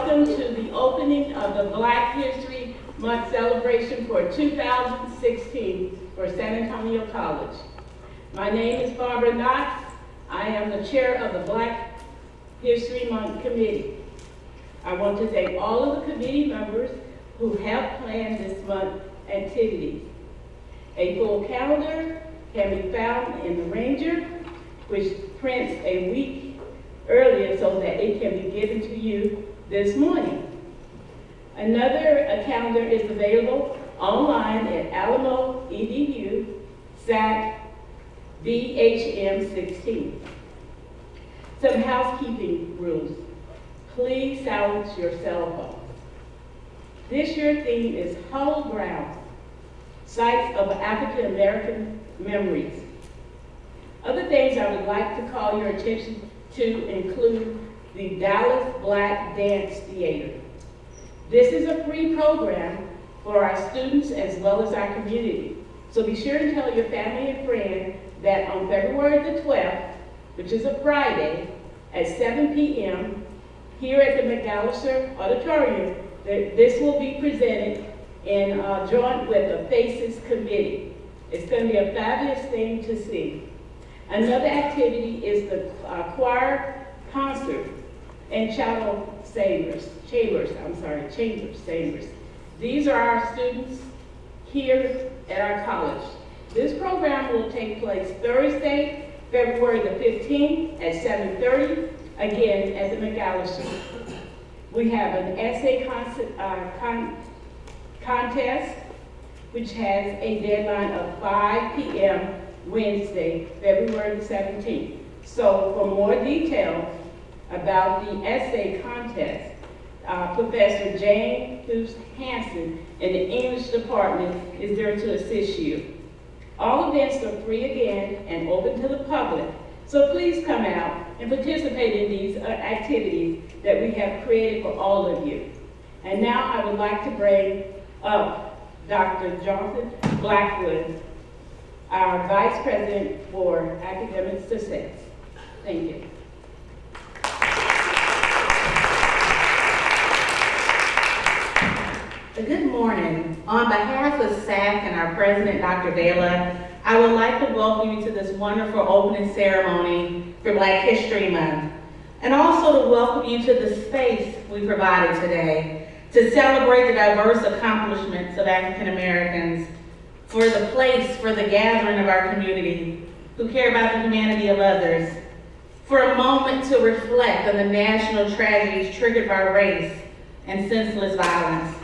welcome to the opening of the Black History Month celebration for 2016 for San Antonio College. My name is Barbara Knox. I am the chair of the Black History Month Committee. I want to thank all of the committee members who have planned this month's activities. A full calendar can be found in the Ranger, which prints a week earlier so that it can be given to you this morning. Another calendar is available online at Alamo EDU, SAC BHM 16. Some housekeeping rules. Please silence your cell phones. This year's theme is Hallowed Ground, Sites of African American Memories. Other things I would like to call your attention to include the Dallas Black Dance Theater. This is a free program for our students as well as our community. So be sure to tell your family and friends that on February the 12th, which is a Friday, at 7 p.m., here at the McAllister Auditorium, this will be presented in joint with the Faces Committee. It's going to be a fabulous thing to see. Another activity is the choir concert and chambers. These are our students here at our college. This program will take place Thursday, February the 15th at 7:30, again at the McAllister. We have an essay contest, which has a deadline of 5 p.m. Wednesday, February the 17th. So for more details about the essay contest, Professor Jane Hughes Hansen in the English department is there to assist you. All events are free again and open to the public, so please come out and participate in these activities that we have created for all of you. And now I would like to bring up Dr. Jonathan Blackwood, our Vice President for Academic Success. Thank you. Good morning. On behalf of SAC and our president, Dr. Dela, I would like to welcome you to this wonderful opening ceremony for Black History Month, and also to welcome you to the space we provided today to celebrate the diverse accomplishments of African Americans, for the place, for the gathering of our community who care about the humanity of others, for a moment to reflect on the national tragedies triggered by race and senseless violence,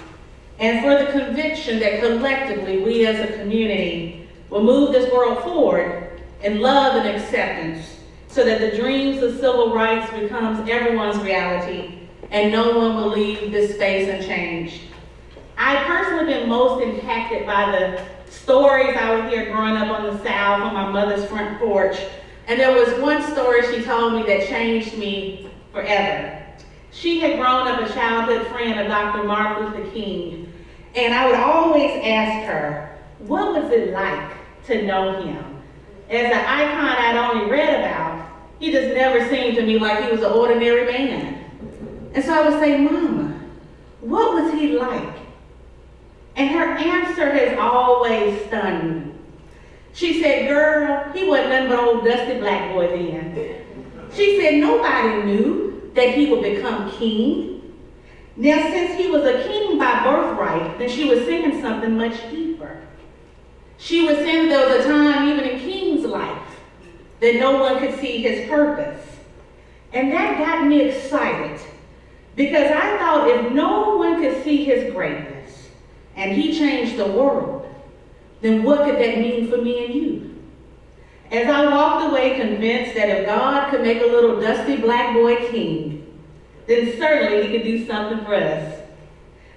and for the conviction that collectively we as a community will move this world forward in love and acceptance so that the dreams of civil rights becomes everyone's reality and no one will leave this space unchanged. I've personally been most impacted by the stories I would hear growing up on the South on my mother's front porch. And there was one story she told me that changed me forever. She had grown up a childhood friend of Dr. Martin Luther King, and I would always ask her, what was it like to know him? As an icon I'd only read about, he just never seemed to me like he was an ordinary man. And so I would say, Mama, what was he like? And her answer has always stunned me. She said, girl, he wasn't nothing but old dusty black boy then. She said, nobody knew that he would become king. Now, since he was a king by birthright, then she was saying something much deeper. She was saying there was a time, even in King's life, that no one could see his purpose. And that got me excited, because I thought if no one could see his greatness, and he changed the world, then what could that mean for me and you? As I walked away convinced that if God could make a little dusty black boy king, then certainly he could do something for us.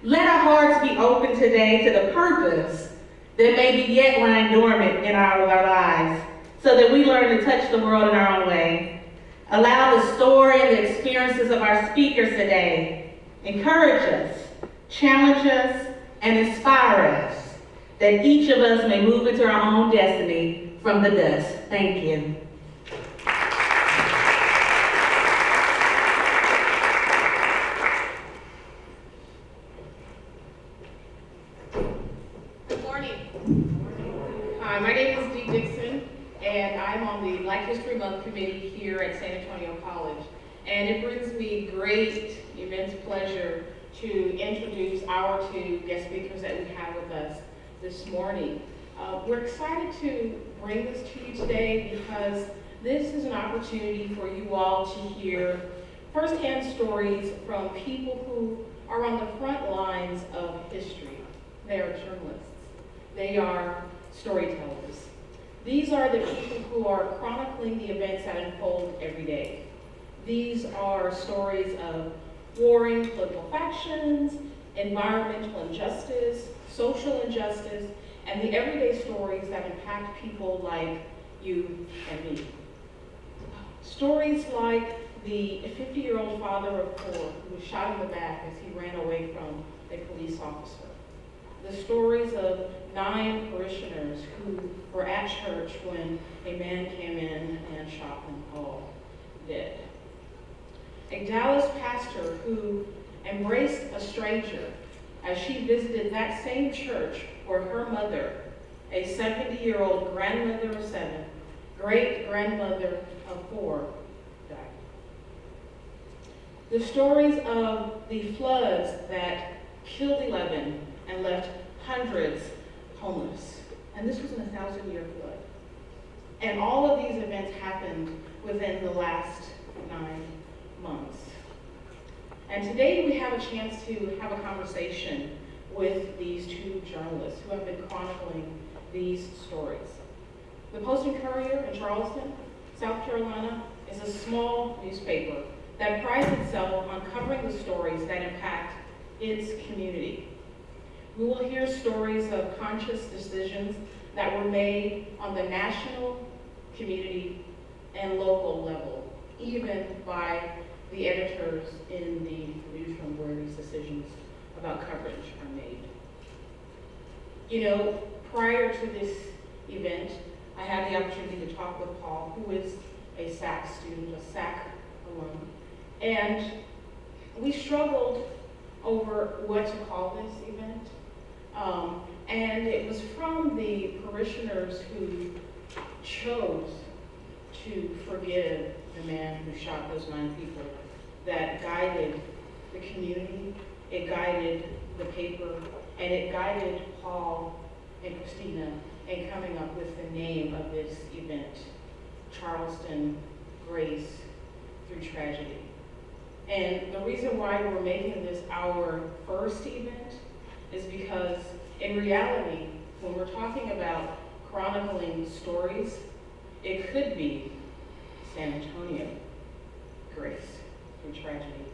Let our hearts be open today to the purpose that may be yet lying dormant in our lives, so that we learn to touch the world in our own way. Allow the story and the experiences of our speakers today encourage us, challenge us, and inspire us, that each of us may move into our own destiny from the dust. Thank you. and I'm on the Black History Month committee here at San Antonio College. And it brings me great immense pleasure to introduce our two guest speakers that we have with us this morning. We're excited to bring this to you today because this is an opportunity for you all to hear firsthand stories from people who are on the front lines of history. They are journalists. They are storytellers. These are the people who are chronicling the events that unfold every day. These are stories of warring political factions, environmental injustice, social injustice, and the everyday stories that impact people like you and me. Stories like the 50-year-old father of four who was shot in the back as he ran away from a police officer. The stories of 9 parishioners who were at church when a man came in and shot them all dead. A Dallas pastor who embraced a stranger as she visited that same church where her mother, a 70-year-old grandmother of 7, great-grandmother of 4, died. The stories of the floods that killed 11 and left hundreds homeless. And this was in a 1,000-year flood. And all of these events happened within the last 9 months. And today we have a chance to have a conversation with these two journalists who have been chronicling these stories. The Post and Courier in Charleston, South Carolina, is a small newspaper that prides itself on covering the stories that impact its community. We will hear stories of conscious decisions that were made on the national, community, and local level, even by the editors in the newsroom where these decisions about coverage are made. You know, prior to this event, I had the opportunity to talk with Paul, who is a SAC student, a SAC alum, and we struggled over what to call this event. And it was from the parishioners who chose to forgive the man who shot those 9 people that guided the community, it guided the paper, and it guided Paul and Christina in coming up with the name of this event, Charleston, Grace Through Tragedy. And the reason why we're making this our first event is because in reality, when we're talking about chronicling stories, it could be San Antonio, Grace Through Tragedy.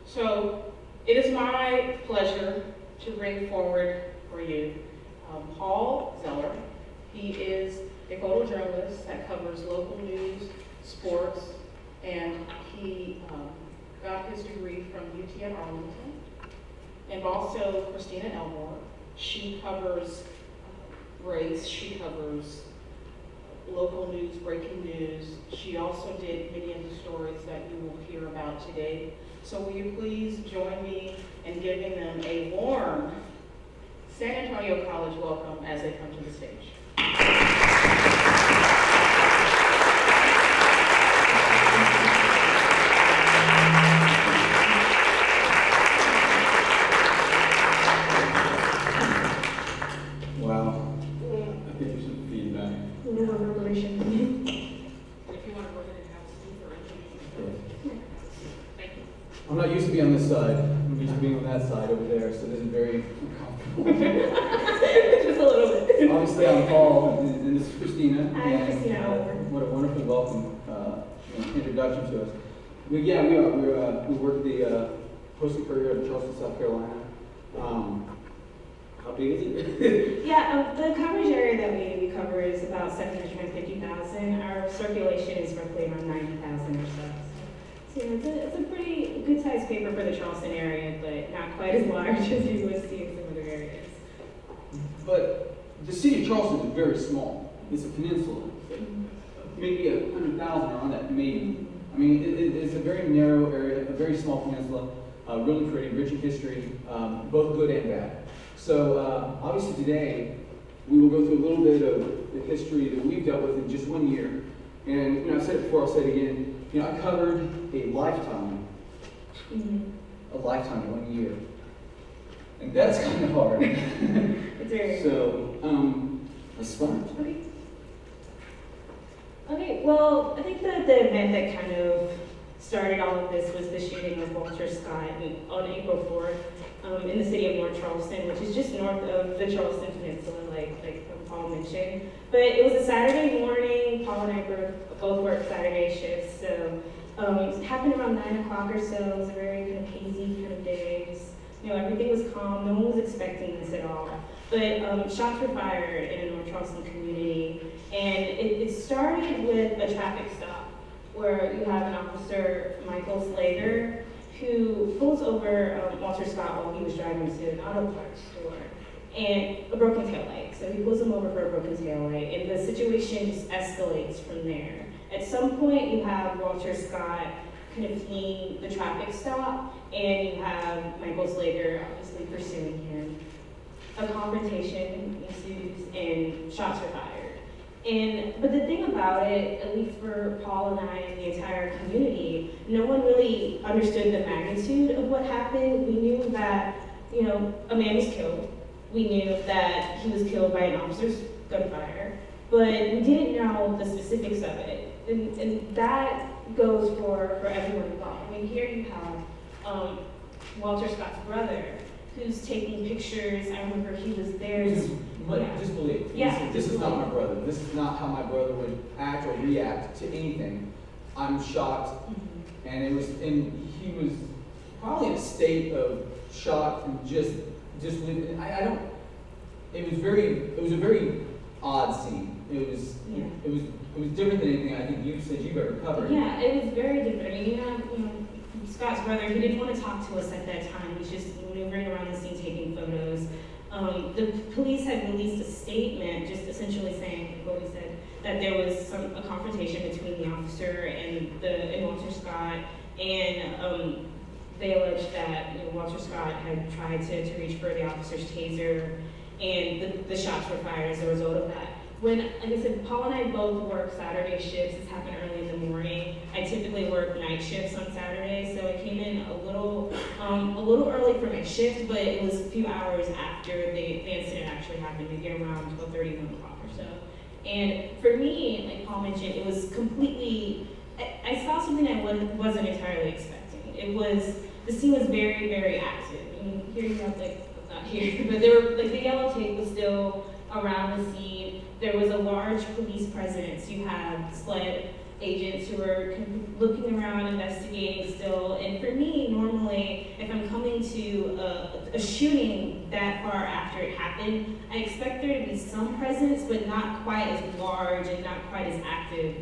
So it is my pleasure to bring forward for you Paul Zeller. He is a photojournalist that covers local news, sports, and he got his degree from UT at Arlington. And also Christina Elmore. She covers race, she covers local news, breaking news. She also did many of the stories that you will hear about today. So will you please join me in giving them a warm San Antonio College welcome as they come to the stage. Wow. I think there's some feedback. If you want to go ahead and have a seat or anything. Thank you. I'm not used to being on this side. I'm used to being on that side over there, so this is very uncomfortable. Just a little bit. Obviously, I'm Paul, and this is Christina. Hi, and, Christina Elmore. What a wonderful welcome, introduction to us. We work at the Post and Courier in Charleston, South Carolina. How big is it? Yeah, the coverage area that we cover is about 750,000. Our circulation is roughly around 90,000 or so. So it's a pretty good sized paper for the Charleston area, but not quite as large as you would see in some other areas. But the city of Charleston is very small. It's a peninsula. Maybe 100,000 around that, maybe. I mean, it's a very narrow area, a very small peninsula, really pretty, rich in history, both good and bad. So obviously today, we will go through a little bit of the history that we've dealt with in just 1 year. And, you know, I've said it before, I'll say it again. You know, I covered a lifetime in 1 year. And that's kind of hard. It's very So, let's start. okay. Okay, well, I think that the event that kind of started all of this was the shooting of Walter Scott on April 4th in the city of North Charleston, which is just north of the Charleston Peninsula, like Paul mentioned. But it was a Saturday morning. Paul and I both worked Saturday shifts, so it happened around 9 o'clock or so. It was a very kind of hazy kind of day. You know, everything was calm. No one was expecting this at all. But shots were fired in a North Charleston community, and it started with a traffic stop where you have an officer, Michael Slager, who pulls over Walter Scott while he was driving to an auto parts store, and a broken taillight. So he pulls him over for a broken taillight, and the situation just escalates from there. At some point, you have Walter Scott kind of fleeing the traffic stop, and you have Michael Slager obviously pursuing him. A confrontation ensues, and shots are fired. But the thing about it, at least for Paul and I and the entire community, no one really understood the magnitude of what happened. We knew that, you know, a man was killed. We knew that he was killed by an officer's gunfire, but we didn't know the specifics of it. And that goes for everyone involved. I mean, here you have Walter Scott's brother, who's taking pictures. I remember he was there. Just believe. Yeah. This is not my brother. This is not how my brother would act or react to anything. I'm shocked, and he was probably in a state of shock and just I don't. It was a very odd scene. It was different than anything I think you said you've ever covered. Yeah, it was very different. I mean, you know, Scott's brother, he didn't want to talk to us at that time. He was just maneuvering around the scene, taking photos. The police had released a statement just essentially saying, what we said, that there was a confrontation between the officer and Walter Scott, and they alleged that, you know, Walter Scott had tried to reach for the officer's taser, and the shots were fired as a result of that. When, like I said, Paul and I both work Saturday shifts. This happened early in the morning. I typically work night shifts on Saturdays, so I came in a little early for my shift, but it was a few hours after the incident actually happened, maybe around 12:30, 1 o'clock or so. And for me, like Paul mentioned, it was completely, I saw something I wasn't entirely expecting. The scene was very, very active. I mean, here you have, like, not here, but there were, like, the yellow tape was still around the scene. There was a large police presence. You had SLED agents who were looking around, investigating still. And for me, normally, if I'm coming to a shooting that far after it happened, I expect there to be some presence, but not quite as large and not quite as active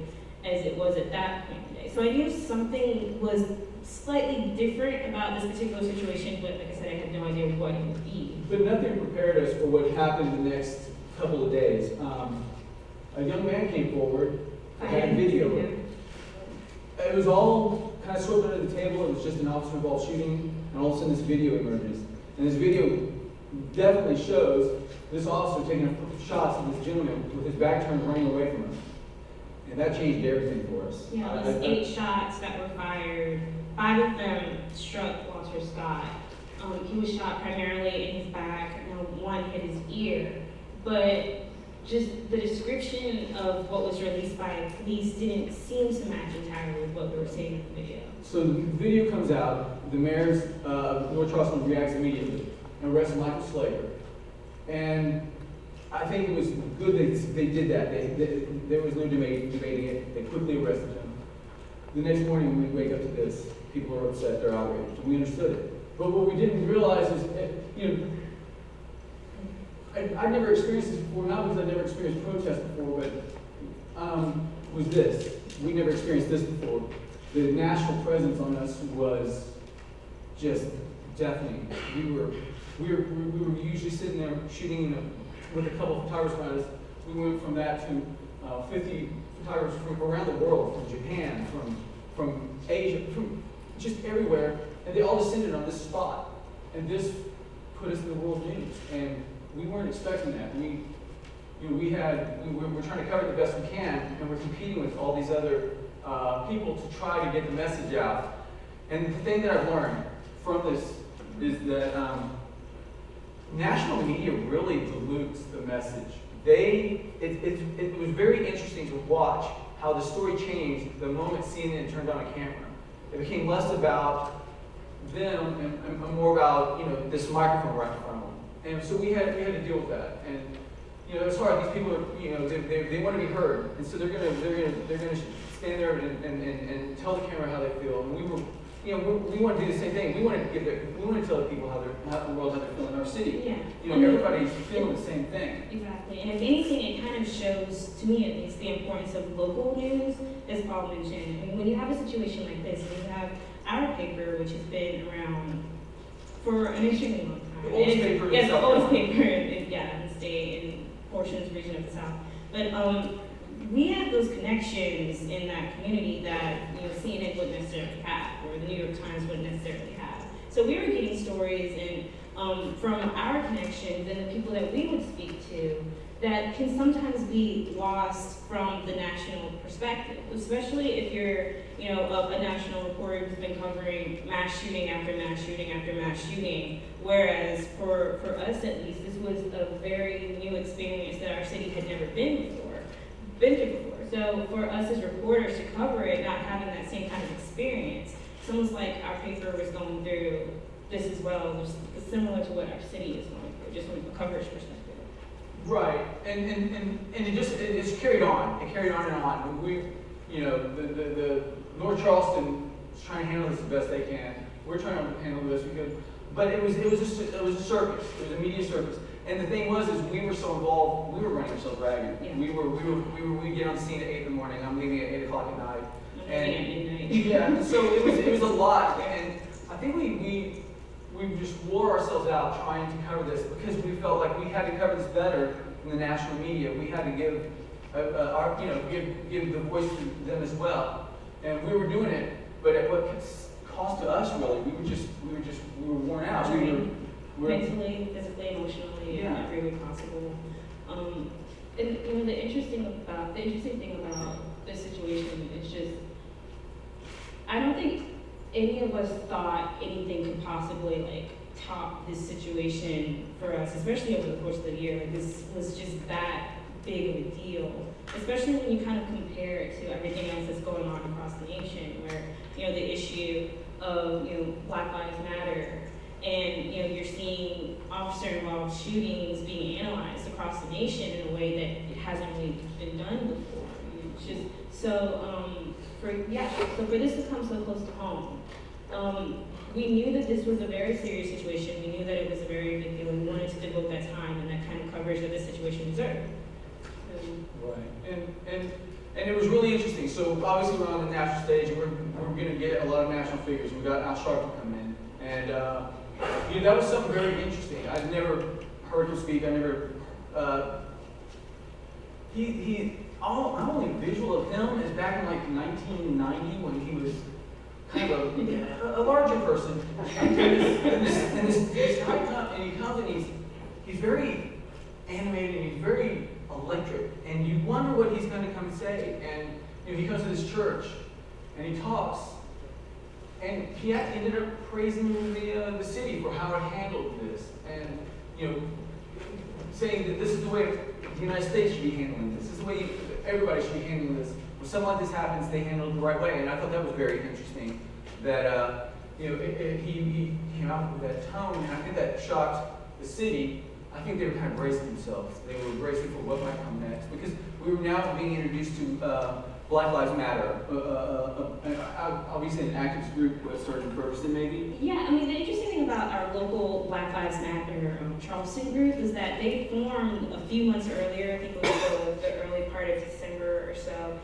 as it was at that point today. So I knew something was slightly different about this particular situation, but like I said, I had no idea what it would be. But nothing prepared us for what happened the next couple of days. A young man came forward, had video. It was all kind of swept under the table. It was just an officer-involved shooting, and all of a sudden this video emerges. And this video definitely shows this officer taking shots at this gentleman with his back turned, running away from him. And that changed everything for us. Yeah, it was 8 shots that were fired. 5 of them struck Walter Scott. He was shot primarily in his back. Now, 1 hit his ear. But just the description of what was released by police didn't seem to match entirely with what we were seeing in the video. So the video comes out, the mayor's of North Charleston reacts immediately and arrests Michael Slager. And I think it was good that they did that. There was no debating it. They quickly arrested him. The next morning we wake up to this. People are upset, they're outraged. We understood it. But what we didn't realize is, I've never experienced this before, not because I've never experienced protests before, but was this. We never experienced this before. The national presence on us was just deafening. We were usually sitting there shooting with a couple of photographers around us. We went from that to 50 photographers from around the world, from Japan, from Asia, from just everywhere, and they all descended on this spot. And this put us in the world news. And we weren't expecting that. you know, we're trying to cover it the best we can, and we're competing with all these other people to try to get the message out. And the thing that I've learned from this is that national media really dilutes the message. It was very interesting to watch how the story changed the moment CNN turned on a camera. It became less about them and more about, you know, this microphone right in front of them. And so we had to deal with that. And you know, it's hard. These people are, you know, they want to be heard, and so they're gonna stand there and tell the camera how they feel. And we want to do the same thing. We want to tell the people how the world how they're feeling in our city. Yeah. You know, everybody's feeling the same thing. Exactly. And if anything, it kind of shows, to me at least, the importance of local news, as Paul mentioned. I mean, when you have a situation like this, when you have our paper, which has been around for an extremely long time. The oldest paper in Yes, the South oldest Carolina. paper in the state and portions, region of the South. But we have those connections in that community that, you know, CNN wouldn't necessarily have, or the New York Times wouldn't necessarily have. So we were getting stories and from our connections and the people that we would speak to that can sometimes be lost from the national perspective, especially if you're, you know, a national reporter who's been covering mass shooting after mass shooting after mass shooting, whereas for us at least, this was a very new experience that our city had never been through before. So for us as reporters to cover it, not having that same kind of experience, it's almost like our paper was going through this as well, just similar to what our city is going through, just from a coverage perspective. Right, and it's carried on. It carried on and on. And we, you know, the North Charleston is trying to handle this the best they can. We're trying to handle the best we could. But it was a circus. It was a media circus. And the thing was, is we were so involved. We were running ourselves ragged. Yeah. We get on the scene at 8 in the morning. I'm leaving at 8 o'clock at night. And at midnight. Yeah. So it was a lot. And I think we just wore ourselves out trying to cover this because we felt like we had to cover this better than the national media. We had to give give the voice to them as well. And we were doing it, but at what cost to us really? We were worn out. We were mentally, physically, emotionally, in every way possible. And you know, the interesting thing about this situation is just, I don't think any of us thought anything could possibly like top this situation for us, especially over the course of the year. Like this was just that big of a deal, especially when you kind of compare it to everything else that's going on across the nation, where, you know, the issue of, you know, Black Lives Matter, and, you know, you're seeing officer-involved shootings being analyzed across the nation in a way that it hasn't really been done before. It's just so for this to come so close to home, we knew that this was a very serious situation. We knew that it was a very big deal. We wanted to devote that time and that kind of coverage that this situation deserved. Right, and it was really interesting. So obviously we're on the national stage, and we're going to get a lot of national figures. We got Al Sharpton come in, and you know, that was something very interesting. I'd never heard him speak. I never. My only visual of him is back in like 1990 when he was kind of a larger person, and this guy comes and he comes and he's very animated and he's very electric, and you wonder what he's going to come and say. And you know, he comes to this church and he talks, and he ended up praising the city for how it handled this, and you know, saying that this is the way the United States should be handling this. This is the way everybody should be handling this. When something like this happens, they handle it the right way. And I thought that was very interesting. That you know, he came out with that tone, and I think that shocked the city. I think they were kind of bracing themselves. They were bracing for what might come next, because we were now being introduced to Black Lives Matter, obviously an activist group with Sergeant Ferguson, maybe. Yeah, I mean, the interesting thing about our local Black Lives Matter Charleston group is that they formed a few months earlier. I think it was the early part of December or so.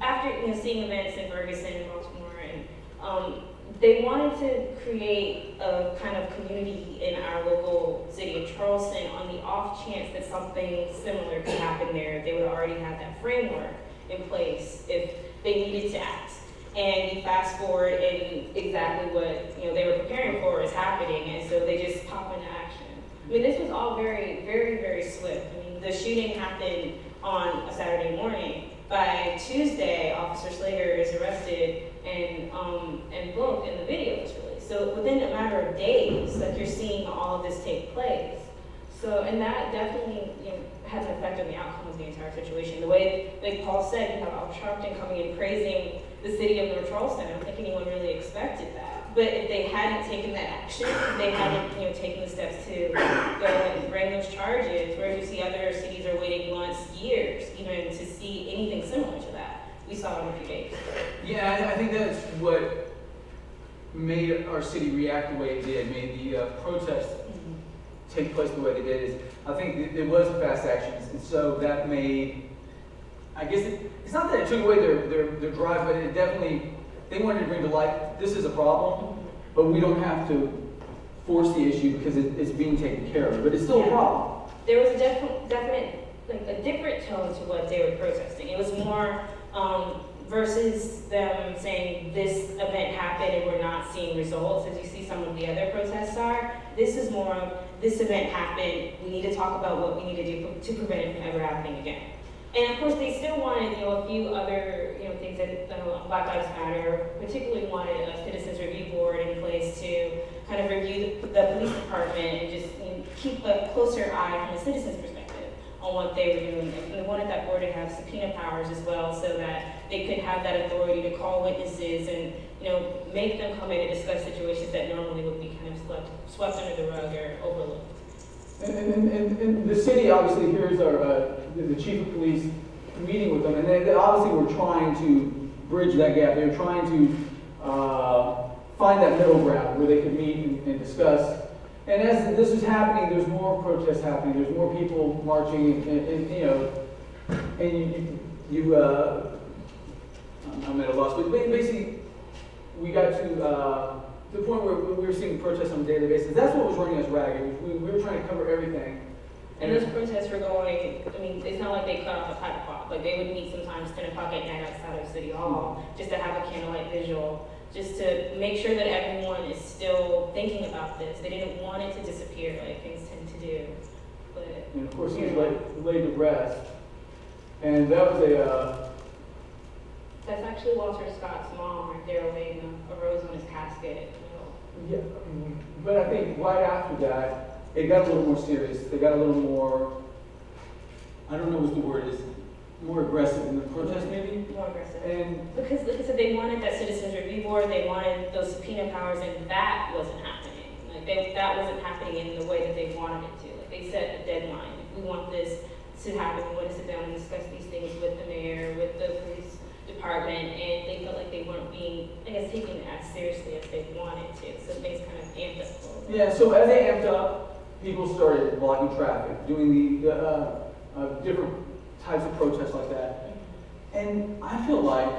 After seeing events in Ferguson and Baltimore, and they wanted to create a kind of community in our local city of Charleston on the off chance that something similar could happen there. They would already have that framework in place if they needed to act. And you fast forward, and exactly what they were preparing for is happening, and so they just pop into action. I mean, this was all very, very, very swift. I mean, the shooting happened on a Saturday morning. By Tuesday, Officer Slager is arrested and booked, and the video was released. So within a matter of days, like you're seeing all of this take place. So, and that definitely, you know, has an effect on the outcome of the entire situation. The way, like Paul said, you have Al Sharpton coming in praising the city of North Charleston. I don't think anyone really expected that. But if they hadn't taken that action, if they hadn't, you know, taken the steps to go and bring those charges, where you see other cities are waiting months, years, even to see anything similar to that. We saw in a few days. Yeah, I think that's what made our city react the way it did, made the protests take place the way they did. Is I think there was fast actions, and so that made, I guess it's not that it took away their drive, but it definitely, they wanted to bring to light, this is a problem, but we don't have to force the issue because it's being taken care of, but it's still a problem. There was a definite, like a different tone to what they were protesting. It was more versus them saying this event happened and we're not seeing results, as you see some of the other protests are. This is more of, this event happened, we need to talk about what we need to do to prevent it from ever happening again. And of course, they still wanted, you know, a few other, you know, things that Black Lives Matter, particularly wanted a citizens review board in place to kind of review the police department and just, you know, keep a closer eye from a citizen's perspective on what they were doing. And they wanted that board to have subpoena powers as well, so that they could have that authority to call witnesses and, you know, make them come in and discuss situations that normally would be kind of swept under the rug or overlooked. And the city obviously hears the chief of police meeting with them, and they obviously were trying to bridge that gap. They were trying to find that middle ground where they could meet and discuss. And as this was happening, there's more protests happening. There's more people marching, and you know, and I'm at a loss. But basically, we got to the point where we were seeing protests on a daily basis. That's what was running us ragged. We were trying to cover everything. And those protests were going, I mean, it's not like they cut off at 5 o'clock. Like, they would meet sometimes 10 o'clock at night outside of City Hall just to have a candlelight visual, just to make sure that everyone is still thinking about this. They didn't want it to disappear like things tend to do. But, and of course, he was laid to rest. And that was that's actually Walter Scott's mom right there laying a rose on his casket. yeah, but I think right after that, it got a little more serious. They got a little more, I don't know what the word is, more aggressive in the protest maybe? More aggressive. And because, like I said, they wanted that citizens review board, they wanted those subpoena powers, and that wasn't happening. Like, that wasn't happening in the way that they wanted it to. Like, they set a deadline. If we want this to happen, we want to sit down and discuss these things with the mayor, with the police department, and they felt like they weren't being, I guess, taken as seriously as they wanted to. So things kind of amped up a little bit. yeah, so as they amped up, people started blocking traffic, doing the different types of protests like that. And I feel like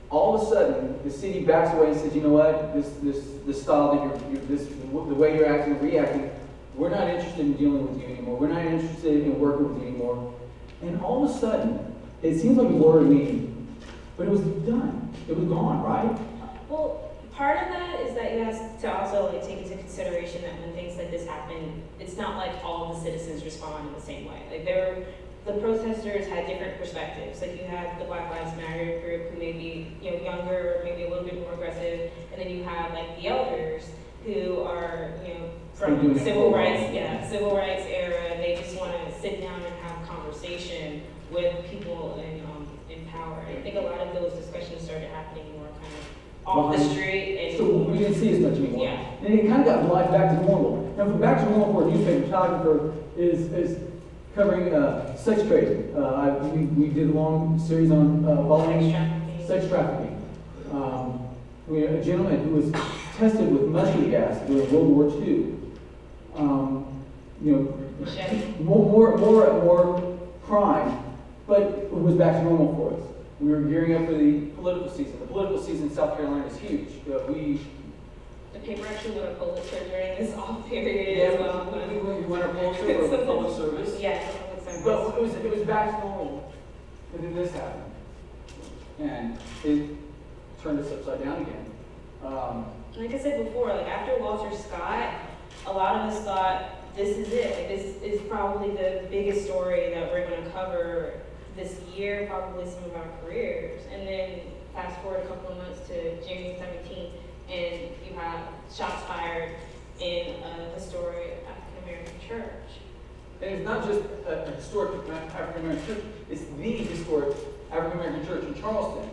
all of a sudden the city backs away and says, you know what, this style that the way you're acting and reacting, we're not interested in dealing with you anymore. We're not interested in working with you anymore. And all of a sudden, it seems like we were leaving, but it was done. It was gone, right? Well, part of that is that you have to also like take into consideration that when things like this happen, it's not like all the citizens respond in the same way. Like the protesters had different perspectives. Like you have the Black Lives Matter group who may be, you know, younger, or maybe a little bit more aggressive, and then you have like the elders who are, you know, from civil rights era. They just want to sit down and have conversation with people in power. And I think a lot of those discussions started happening more kind of off the street. And so we didn't see as much anymore. Yeah. And it kind of got life back to normal. Now, from back to normal for a newspaper photographer is covering sex trade. We did a long series on following sex trafficking. We had a gentleman who was tested with mustard gas during World War II. More crime, but it was back to normal for us. We were gearing up for the political season. The political season in South Carolina is huge. The paper actually won a Pulitzer during this off period as well. We won a Pulitzer for public service. Yeah, public service. But it was back to normal, and then this happened, and it turned us upside down again. Like I said before, like after Walter Scott, a lot of us thought this is it. Like, this is probably the biggest story that we're going to cover this year, probably some of our careers. And then fast forward a couple of months to June 17th, and you have shots fired in a historic African-American church. And it's not just a historic African-American church, it's the historic African-American church in Charleston.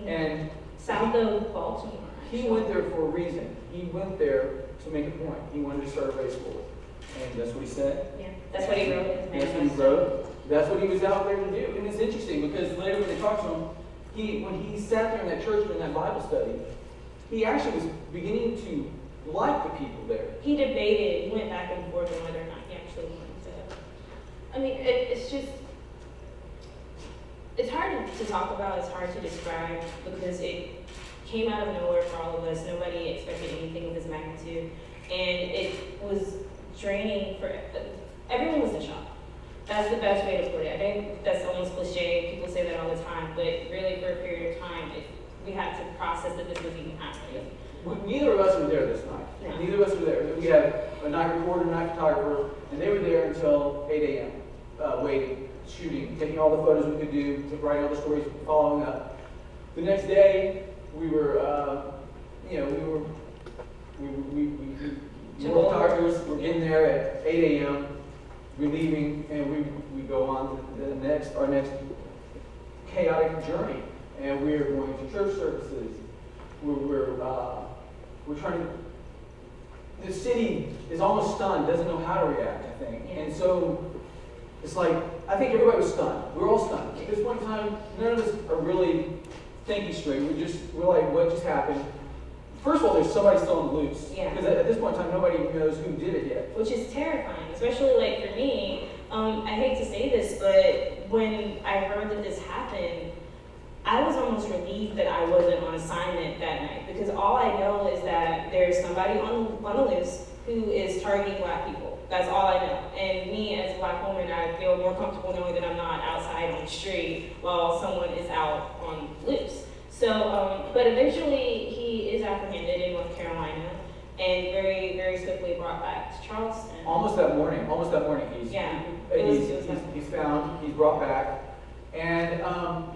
And South of Baltimore. he went there for a reason. He went there to make a point. He wanted to start a race war. And that's what he said. Yeah, that's what he wrote in his That's what he wrote. That's what he was out there to do. And it's interesting because later when they talked to him, when he sat there in that church during that Bible study, he actually was beginning to like the people there. He debated, he went back and forth on whether or not he actually wanted to. I mean, it's just, it's hard to talk about, it's hard to describe because it came out of nowhere for all of us. Nobody expected anything of this magnitude. And it was draining for, everyone was in shock. That's the best way to put it. I think that's almost cliche, people say that all the time, but really for a period of time, we had to process that this was even happening. Neither of us were there this night. No. Neither of us were there. We had a night recorder, a night photographer, and they were there until 8 a.m. Waiting, shooting, taking all the photos we could do, writing all the stories, following up. The next day, we were photographers were getting there at 8 a.m. We're leaving, and we go on to our next chaotic journey, and we're going to church services. We're trying to, the city is almost stunned, doesn't know how to react, I think. Yeah. And so it's like, I think everybody was stunned. We're all stunned. At this point in time, none of us are really thinking straight. We're like, what just happened? First of all, there's somebody still on the loose. Yeah. Because at this point in time, nobody knows who did it yet. Which is terrifying, especially like for me. I hate to say this, but when I heard that this happened, I was almost relieved that I wasn't on assignment that night because all I know is that there's somebody on the loose who is targeting Black people. That's all I know. And me as a Black woman, I feel more comfortable knowing that I'm not outside on the street while someone is out on loose. So, but eventually he is apprehended in North Carolina and very, very swiftly brought back to Charleston. Almost that morning, he's found, he's brought back, and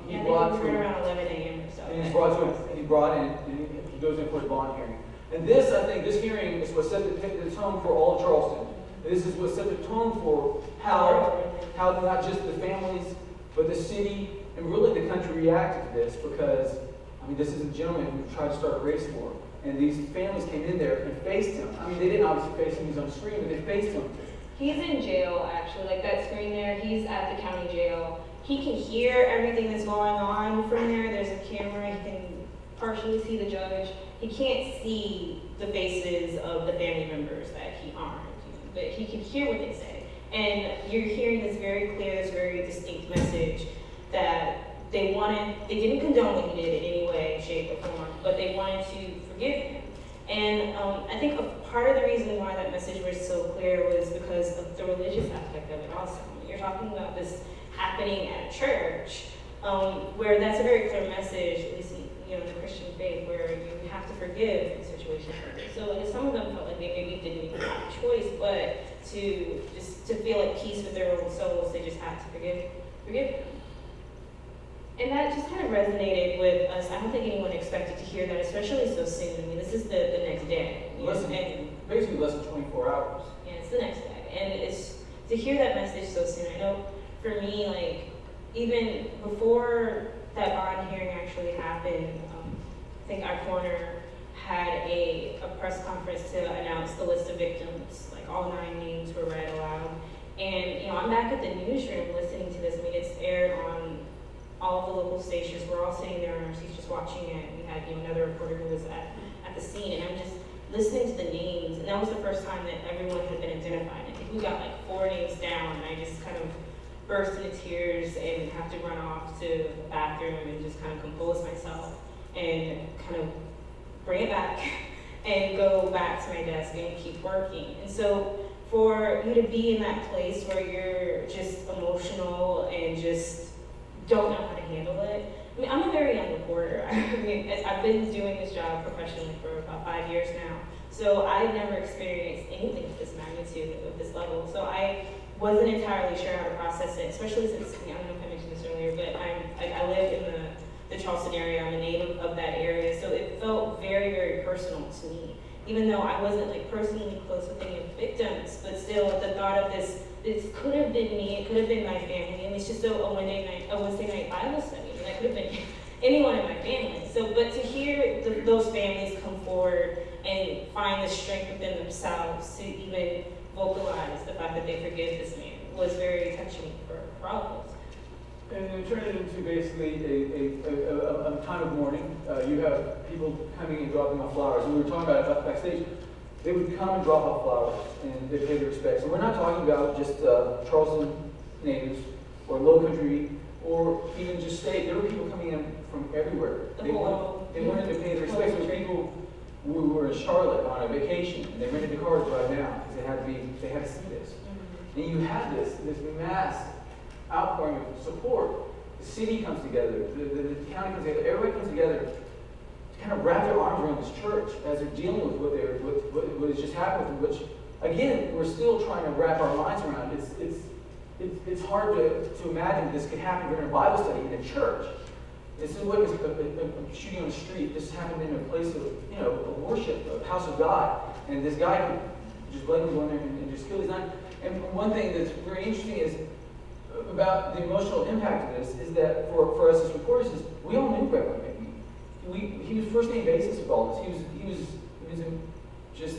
He brought to around 11 a.m. or so. And he's brought in, and he goes in for his bond hearing. And this, I think, this hearing is what set the tone for all of Charleston. This is what set the tone for how not just the families, but the city, and really the country reacted to this because, I mean, this is a gentleman who tried to start a race war. And these families came in there and faced him. I mean, they didn't obviously face him, he's on screen, but they faced him. He's in jail, actually. Like that screen there, he's at the county jail. He can hear everything that's going on from there. There's a camera. He can partially see the judge. He can't see the faces of the family members that he harmed, but he can hear what they say. And you're hearing this very clear, this very distinct message that they didn't condone what he did in any way, shape, or form, but they wanted to forgive him. And I think a part of the reason why that message was so clear was because of the religious aspect of it also. You're talking about this happening at a church, where that's a very clear message, at least in the Christian faith, where you have to forgive in situations like this. So like, some of them felt like they maybe didn't even have a choice, but to feel at peace with their own souls, they just had to forgive them. And that just kind of resonated with us. I don't think anyone expected to hear that, especially so soon. I mean, this is the next day. Basically less than 24 hours. Yeah, it's the next day. And it's to hear that message so soon. I know for me, like, even before that bond hearing actually happened, I think our coroner had a press conference to announce the list of victims. Like, all 9 names were read aloud. And, I'm back at the newsroom listening to this. I mean, it's aired on all of the local stations. We're all sitting there in our seats just watching it. We had another reporter who was at the scene, and I'm just listening to the names. And that was the first time that everyone had been identified. I think we got like 4 names down, and I just kind of burst into tears and have to run off to the bathroom and just kind of compose myself and kind of bring it back and go back to my desk and keep working. And so for you to be in that place where you're just emotional and just don't know how to handle it. I mean, I'm a very young reporter. I mean, I've been doing this job professionally for about 5 years now. So I had never experienced anything of this magnitude, of this level. So I wasn't entirely sure how to process it, especially since, I don't know if I mentioned this earlier, but I live in the Charleston area. I'm a native of that area, so it felt very, very personal to me. Even though I wasn't like personally close with any of the victims, but still the thought of this could have been me, it could have been my family, and it's just a Wednesday night Bible study. I mean, that could have been anyone in my family. So, but to hear those families come forward and find the strength within themselves to even vocalize the fact that they forgive this man was very touching for all of us. And then turn it into basically a time of mourning. You have people coming and dropping off flowers. And we were talking about it backstage. They would come and drop off flowers and they pay their respects. And we're not talking about just Charleston natives or Low Country or even just state. There were people coming in from everywhere. They wanted to pay their respects. There were people who were in Charlotte on a vacation and they rented the car to drive down because they had to see this. And you had this mass outpouring of support. The city comes together, the county comes together, everybody comes together to kind of wrap their arms around this church as they're dealing with what has just happened, which again we're still trying to wrap our minds around. It's hard to imagine this could happen during a Bible study in a church. This is what a shooting on the street. This happened in a place of worship, a house of God, and this guy could just blatantly go in there and just kill these nine. And one thing that's very interesting is about the emotional impact of this is that for us as reporters is we all knew Reverend McGee. He was first name basis with all this. He was just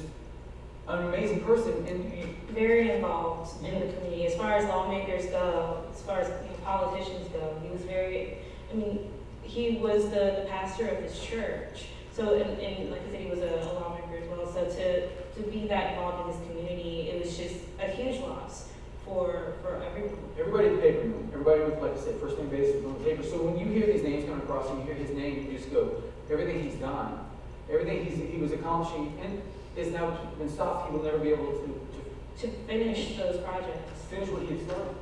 an amazing person and very involved in the community. As far as lawmakers go, as far as politicians go, he was very. I mean, he was the pastor of this church. So and like I said, he was a lawmaker as well. So to be that involved in this community, it was just a huge loss for everyone. Everybody at the paper knew him. Everybody was, like I said, first name basis on the paper. So when you hear these names coming across and you hear his name, you just go, everything he's done, everything he was accomplishing, and is now been stopped. He will never be able to finish those projects. Finish what he had started.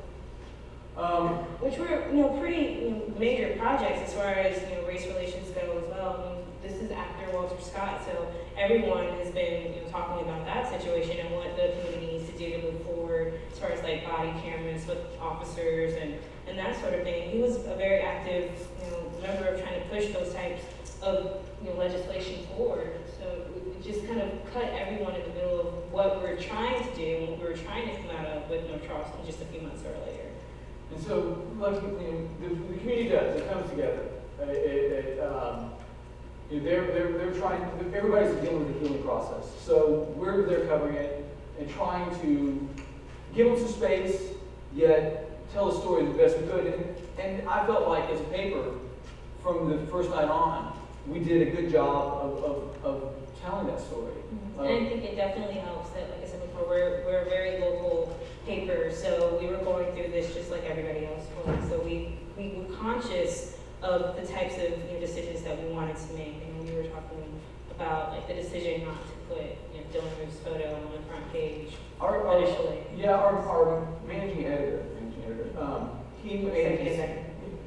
Which were pretty major projects as far as race relations go as well. I mean, this is after Walter Scott, so everyone has been talking about that situation and what the community needs to do to move forward as far as like body cameras with officers and that sort of thing. He was a very active member of trying to push those types of legislation forward. So we just kind of cut everyone in the middle of what we're trying to do and what we were trying to come out of with North Charleston just a few months earlier. And so, like the community does, it comes together. They're trying. Everybody's dealing with the healing process. So we're there covering it and trying to give them some space, yet tell the story the best we could. And I felt like, as a paper, from the first night on, we did a good job of telling that story. And I think it definitely helps that, like I said before, we're a very local paper, so we were going through this just like everybody else was. So we were conscious of the types of decisions that we wanted to make. And we were talking about like the decision not to put Dylan Roof's photo on the front page initially. Our managing editor, he made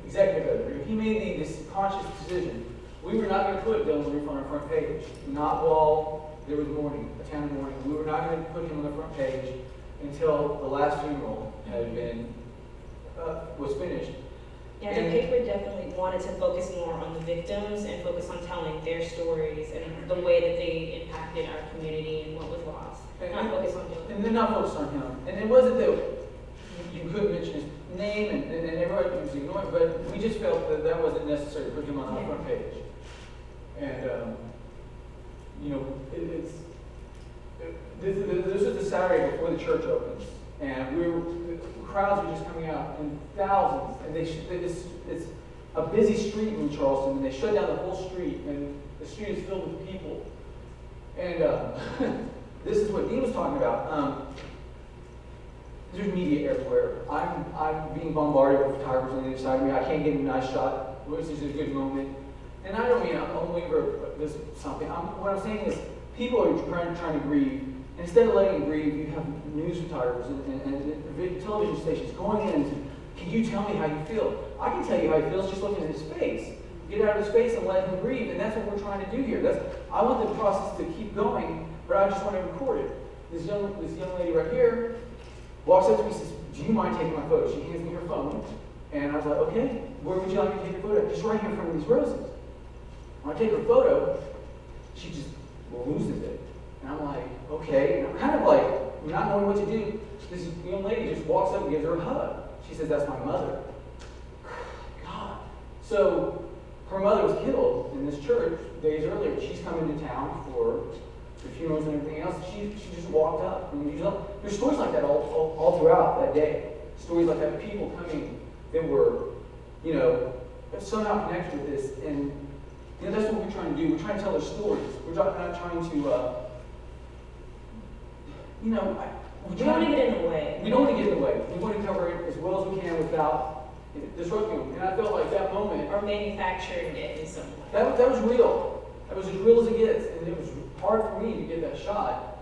executive editor. He made this conscious decision. We were not going to put Dylan Roof on our front page, not while there was mourning, a town mourning. We were not going to put him on the front page until the last funeral had been was finished. Yeah, the paper definitely wanted to focus more on the victims and focus on telling their stories and the way that they impacted our community and what was lost. Not focus on Dylan. And then not focus on him. And it wasn't that you couldn't mention his name and everybody was ignoring, but we just felt that wasn't necessary to put him on the front page. And this was the Saturday before the church opens, and the crowds were just coming out in thousands, and it's a busy street in Charleston, and they shut down the whole street, and the street is filled with people. And this is what Dean was talking about. There's media everywhere. I'm being bombarded with photographers on the other side of me. I can't get a nice shot. This is a good moment. And I don't mean I'm only for this something. What I'm saying is people are trying to grieve. And instead of letting them grieve, you have news photographers and television stations going in and can you tell me how you feel? I can tell you how he feels just looking at his face. Get out of his face and let him grieve. And that's what we're trying to do here. I want the process to keep going but I just want to record it. This young lady right here walks up to me and says, do you mind taking my photo? She hands me her phone, and I was like, okay, where would you like me to take your photo? Just right here in front of these roses. When I take her photo, she just loses it. And I'm like, okay. And I'm kind of like, not knowing what to do. This young lady just walks up and gives her a hug. She says, that's my mother. God. So her mother was killed in this church days earlier. She's come into town for the funerals and everything else. She just walked up. And there's stories like that all throughout that day. Stories like that, people coming that were, somehow connected with this. And that's what we're trying to do. We're trying to tell their stories. We're not trying to, We don't want to get in the way. We don't want to get in the way. We want to cover it as well as we can without disrupting them. And I felt like that moment. Or manufacturing it in some way. That was real. That was as real as it gets. And it was hard for me to get that shot.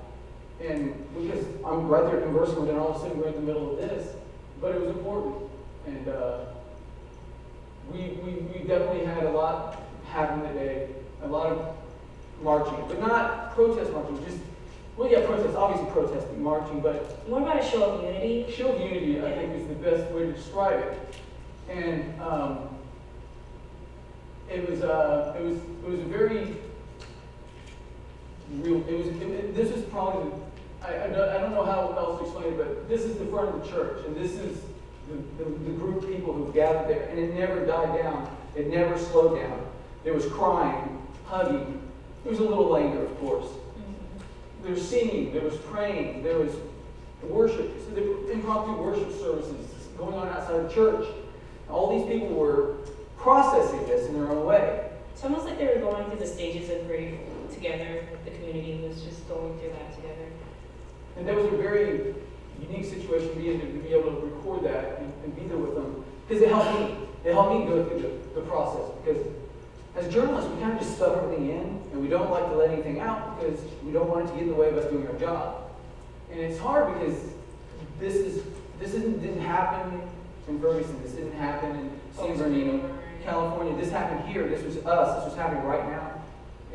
And because I'm right there conversing with it, and all of a sudden we're in the middle of this. But it was important. And we definitely had a lot happen that day. A lot of marching. But not protest marching, just protest, obviously protesting, marching, but More about a show of unity. show of unity, I think, is the best way to describe it. And it was a very real. This is probably I don't know how else to explain it, but this is the front of the church, and this is the group of people who gathered there, and it never died down. It never slowed down. There was crying, hugging. There was a little anger, of course. There was singing, there was praying, there was worship. So there were impromptu worship services going on outside the church. All these people were processing this in their own way. It's almost like they were going through the stages of grief together. The community was just going through that together. And that was a very unique situation to be in, to be able to record that and be there with them. Because it helped me. It helped me go through the process. Because as journalists, we kind of just stuff everything in, and we don't like to let anything out because we don't want it to get in the way of us doing our job. And it's hard because this didn't happen in Ferguson. This didn't happen in San Bernardino, California. This happened here. This was us. This was happening right now.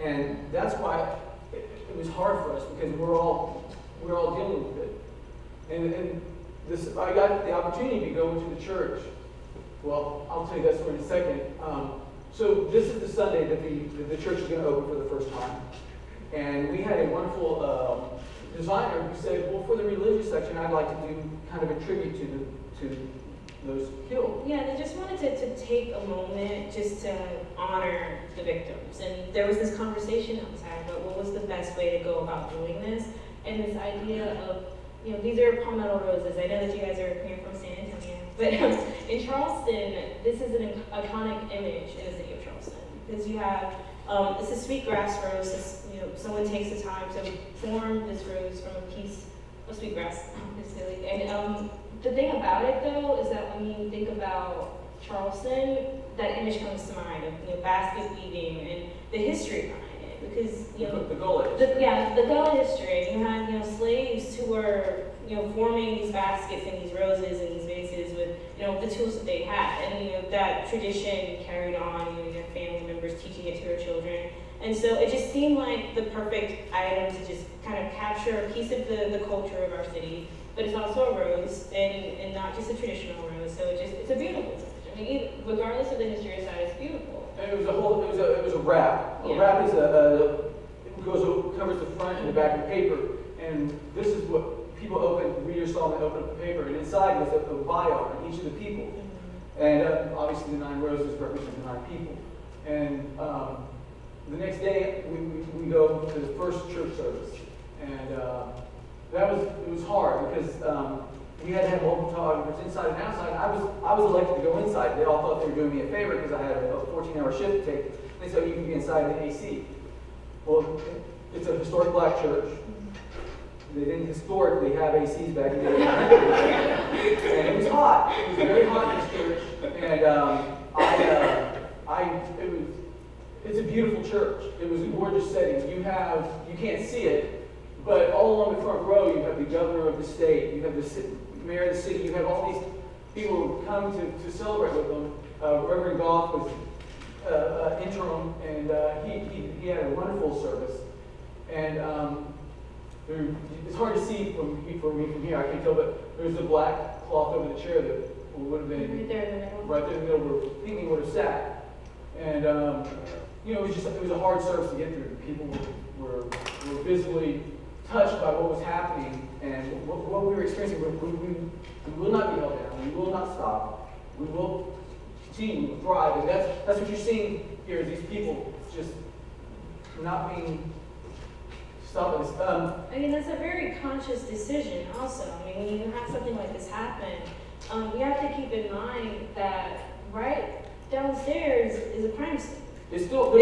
And that's why it was hard for us, because we're all dealing with it. And I got the opportunity to go into the church. Well, I'll tell you that story in a second. So this is the Sunday that the church is going to open for the first time. And we had a wonderful designer who said, well, for the religious section, I'd like to do kind of a tribute to those killed. Yeah, they just wanted to take a moment just to honor the victims. And there was this conversation outside about what was the best way to go about doing this. And this idea of, these are palmetto roses. I know that you guys are here from San Antonio. But in Charleston, this is an iconic image in the city of Charleston. Because you have, it's a sweetgrass rose. This, someone takes the time to form this rose from a piece of sweetgrass. It's silly. And the thing about it, though, is that when you think about Charleston, that image comes to mind of basket weaving and the history behind it. Because the Gullah. The Gullah history. You had slaves who were forming these baskets and these roses and these vases with the tools that they had, and that tradition carried on. Your family members teaching it to their children, and so it just seemed like the perfect item to just kind of capture a piece of the culture of our city. But it's also a rose, and not just a traditional rose. So it's a beautiful image. I mean, regardless of the history aside, it's beautiful. And it was a wrap. Yeah. A wrap is covers the front and the back of the paper, and this is what people open. Readers saw them open up the paper, and inside was a bio on each of the people. Mm-hmm. And obviously, the 9 roses represent the 9 people. And the next day, we go to the first church service, and it was hard because we had to have multiple photographers inside and outside. I was elected to go inside. They all thought they were doing me a favor because I had a 14-hour shift to take. They said, you can be inside the AC. Well, it's a historic black church. They didn't historically have ACs back in the day. And it was hot. It was very hot in this church. And it's a beautiful church. It was a gorgeous setting. You can't see it, but all along the front row, you have the governor of the state, you have the mayor of the city, you have all these people who come to celebrate with them. Reverend Goff was interim, and he had a wonderful service. And it's hard to see from me from here, I can't tell, but there's a black cloth over the chair that would have been Right there in the middle. right there in the middle where Piggy would have sat. And, you know, it was a hard service to get through. People were visibly touched by what was happening and what we were experiencing. We will not be held down. We will not stop. We will continue. We will thrive. And that's what you're seeing here, is these people just not being stopped by this. I mean, that's a very conscious decision also. I mean, when you have something like this happen, we have to keep in mind that right downstairs is a crime scene. It's still,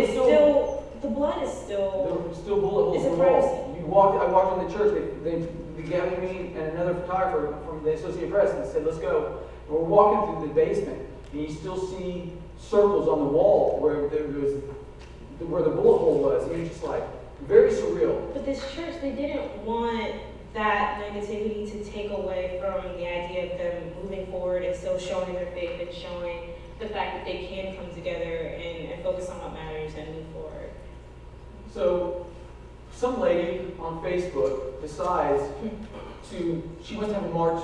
The blood is still, there were still bullet holes It's in a the crime wall. I walked in the church, they gathered me and another photographer from the Associated Press and said, let's go. And we're walking through the basement, and you still see circles on the wall where the bullet hole was. And you're just like, very surreal. but this church, they didn't want that negativity to take away from the idea of them moving forward and still showing their faith and showing the fact that they can come together and focus on what matters and move forward. So, some lady on Facebook decides she wants to have a march,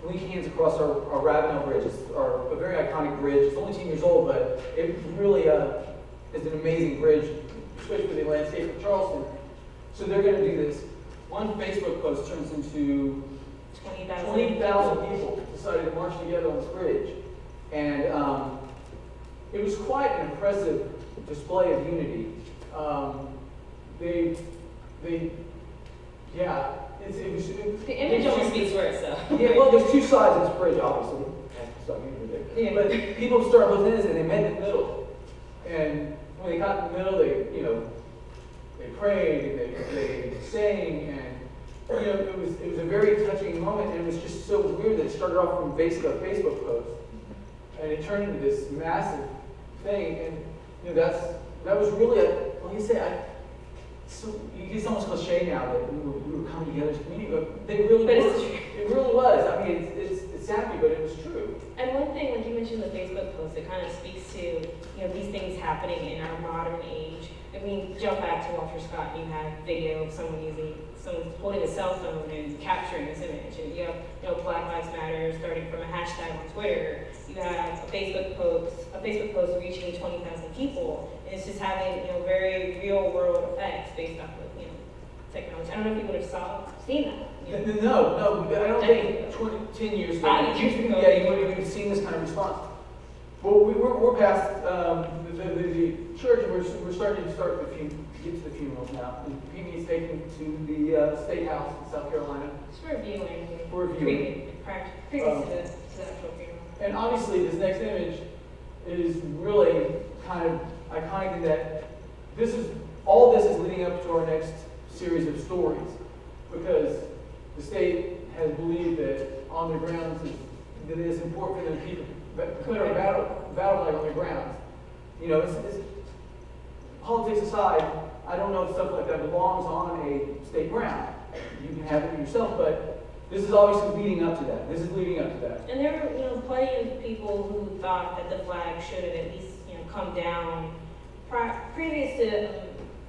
link hands across our Ravenel Bridge. It's a very iconic bridge. It's only 10 years old, but it really is an amazing bridge, especially with the landscape of Charleston. So they're going to do this. One Facebook post turns into 20,000 people decided to march together on this bridge. And it was quite an impressive display of unity. The image almost speaks for itself. Yeah, well, there's two sides of this bridge, obviously. Yeah. But people started looking at this and they met in the middle. And when they got in the middle, they prayed and they sang, and it was a very touching moment, and it was just so weird that it started off from a Facebook post, and it turned into this massive thing, and that was really so it's almost cliche now that we were coming together as a community, but they really But were. it's true. It really was. I mean, it's sappy, but it was true. And one thing, like you mentioned the Facebook post, it kind of speaks to, these things happening in our modern age. I mean, jump back to Walter Scott, and you have video of someone holding a cell phone and capturing this image. And you have, Black Lives Matter starting from a hashtag on Twitter. You have a Facebook post reaching 20,000 people. And it's just having, very real world effects based off of, technology. I don't know if you would have seen that. No, I don't think 10 years ago. 5 years ago. Yeah, you wouldn't even seen this kind of response. Well, we're past the church, and we're starting to get to the funerals now. And Phoebe is taken to the State House in South Carolina. Just for viewing. For viewing. Previous to the actual funeral. And obviously, this next image is really kind of iconic in that all this is leading up to our next series of stories, because the state has believed that on the grounds that it is important for them to put our battle flag on the grounds. It's politics aside, I don't know if stuff like that belongs on a state ground. You can have it yourself, but this is obviously leading up to that. This is leading up to that. And there were, plenty of people who thought that the flag should have at least, come down previous to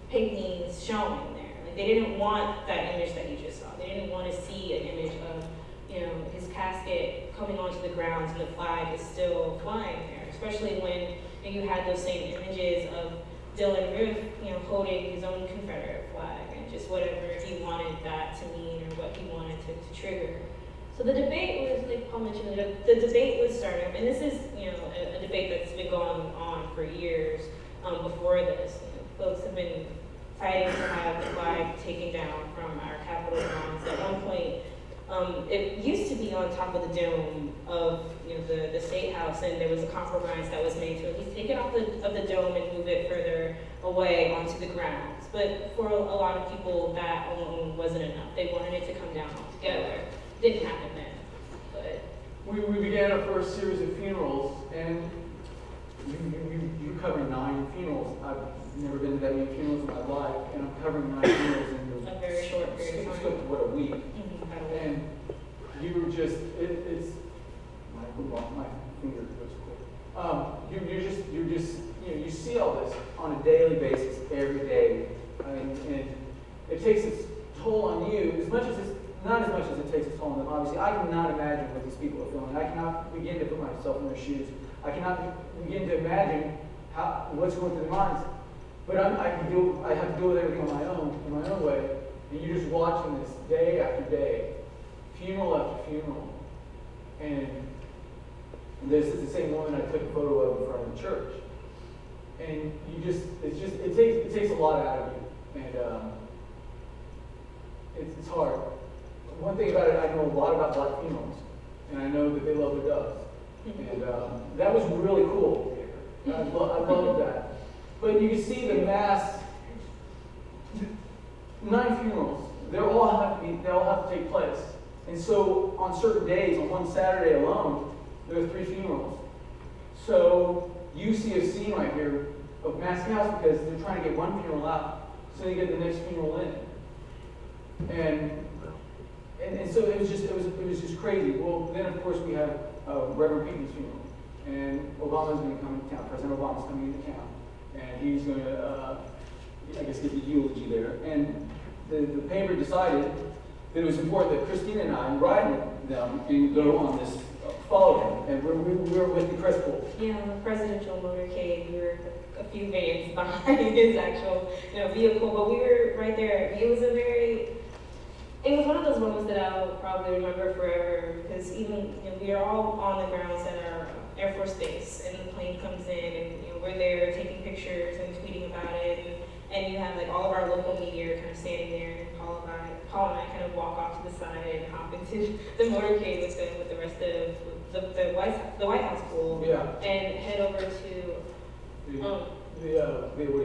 Pinckney's showing there. Like, they didn't want that image that you just saw. They didn't want to see an image of, his casket coming onto the grounds and the flag is still flying there. Especially when you had those same images of Dylan Roof, holding his own Confederate flag and just whatever he wanted that to mean or what he wanted to trigger. So the debate was, like Paul mentioned, the debate was starting up, and this is, a debate that's been going on for years before this. Folks have been fighting to have the flag taken down from our Capitol grounds. At one point, it used to be on top of the dome of the State House, and there was a compromise that was made to at least take it off of the dome and move it further away onto the grounds. But for a lot of people, that alone wasn't enough. They wanted it to come down altogether. Didn't happen then. But we began our first series of funerals, and you're covering 9 funerals. I've never been to that many funerals in my life, and I'm covering 9 funerals in a very short period of it's time. what, a week. About a week. And you were just, it's, my finger goes quick. You're just, you see all this on a daily basis, every day. I mean, and it takes its toll on you, not as much as it takes a toll on them, obviously. I cannot imagine what these people are feeling. I cannot begin to put myself in their shoes. I cannot begin to imagine what's going through their minds. But I have to deal with everything in my own way. And you're just watching this day after day, funeral after funeral. And this is the same woman I took a photo of in front of the church. And it takes a lot out of you. And it's hard. One thing about it, I know a lot about black funerals. And I know that they love their doves. And that was really cool. I love that. But you can see the mass, 9 funerals. They all have to take place. And so on certain days, on one Saturday alone, there are 3 funerals. So you see a scene right here of mass chaos because they're trying to get one funeral out so they get the next funeral in. And so it was just crazy. Well, then of course we have Reverend Pete's funeral, and Obama's going to come into town. President Obama's coming into town, and he's going to, I guess, give the eulogy there. And the paper decided that it was important that Christina and I ride them and go on this, follow him, and we were with the crest pool. Yeah, on the presidential motorcade, we were a few vans behind his actual, vehicle, but we were right there. It was one of those moments that I'll probably remember forever, because even, we are all on the grounds at our Air Force Base, and the plane comes in, and we're there taking pictures and tweeting about it, and you have like all of our local media kind of standing there, and Paul and I kind of walk off to the side and hop into the motorcade with them with the rest of the White House pool, and head over to what do you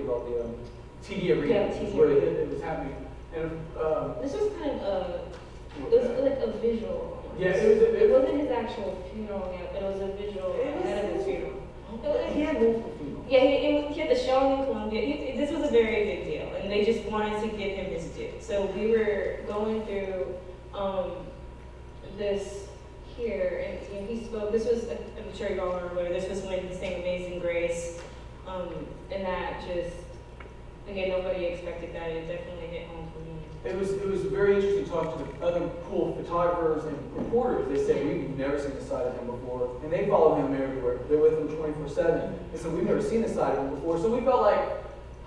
call it? The TD Arena. Yeah, TD where Arena. it was happening. And this was kind of it was like a visual. Yeah, it wasn't his actual funeral yet, but it was a visual ahead of his funeral. He had multiple funerals. Yeah, he had the showing in Columbia. This was a very big deal, and they just wanted to give him his due. So we were going through this here, and he spoke. This was, I'm sure you all are aware, this was when he sang Amazing Grace, and that just, again, nobody expected that. It definitely hit home for me. It was very interesting to talk to the other cool photographers and reporters. They said, we've never seen this side of him before. And they follow him everywhere. They're with him 24/7. They said, we've never seen this side of him before. So we felt like,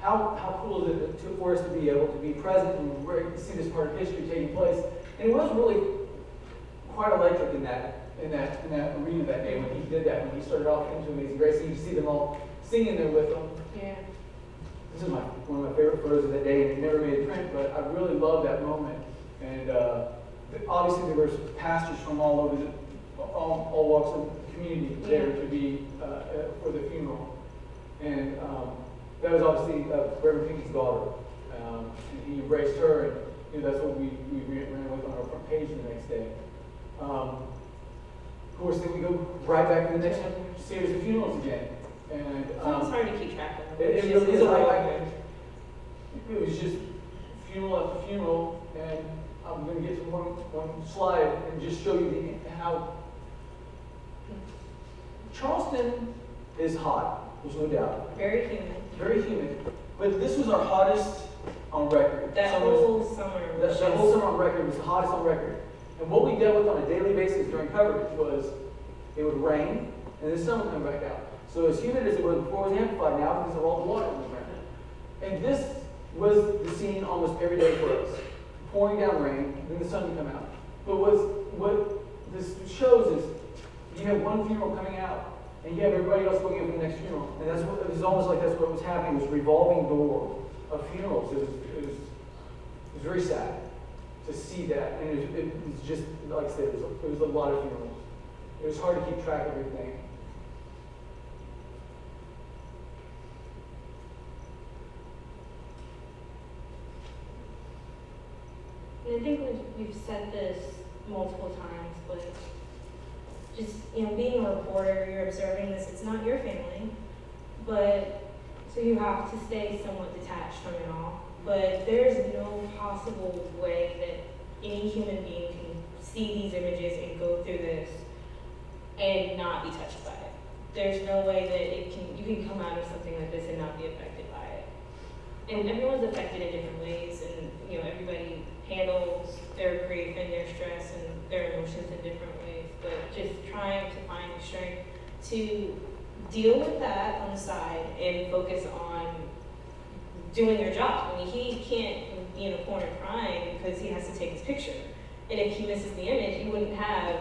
how cool is it for us to be able to be present and to see this part of history taking place. And it was really quite electric in that arena that day when he did that, when he started off into Amazing Grace. And you see them all singing there with him. Yeah. This is one of my favorite photos of that day, and it never made print, but I really love that moment. And obviously there were pastors from all over all walks of the community there to be for the funeral. And that was obviously Reverend Pinky's daughter. And he embraced her, and that's what we ran with on our front page the next day. Of course, then we go right back to the next series of funerals again. And It's almost hard to keep track of. it really is. It was just funeral after funeral, and I'm going to get to one slide and just show you how Charleston is hot. There's no doubt. Very humid. Very humid. But this was our hottest on record. That whole summer. That whole summer on record was the hottest on record. And what we dealt with on a daily basis during coverage was it would rain, and the sun would come back out. So as humid as it was before, it was amplified now because of all the water in the ground. And this was the scene almost every day for us. Pouring down rain, then the sun would come out. But what this shows is you have one funeral coming out, and you have everybody else going in for the next funeral. And that's what, it was almost like that's what was happening, this revolving door of funerals. It was very sad to see that. And it was just, like I said, it was a lot of funerals. It was hard to keep track of everything. And I think we've said this multiple times, but just, being a reporter, you're observing this, it's not your family, but, so you have to stay somewhat detached from it all. But there's no possible way that any human being can see these images and go through this and not be touched by it. There's no way that you can come out of something like this and not be affected by it. And everyone's affected in different ways, and everybody handles their grief and their stress and their emotions in different ways, but just trying to find the strength to deal with that on the side and focus on doing their job. I mean, he can't be in a corner crying because he has to take his picture. And if he misses the image, he wouldn't have,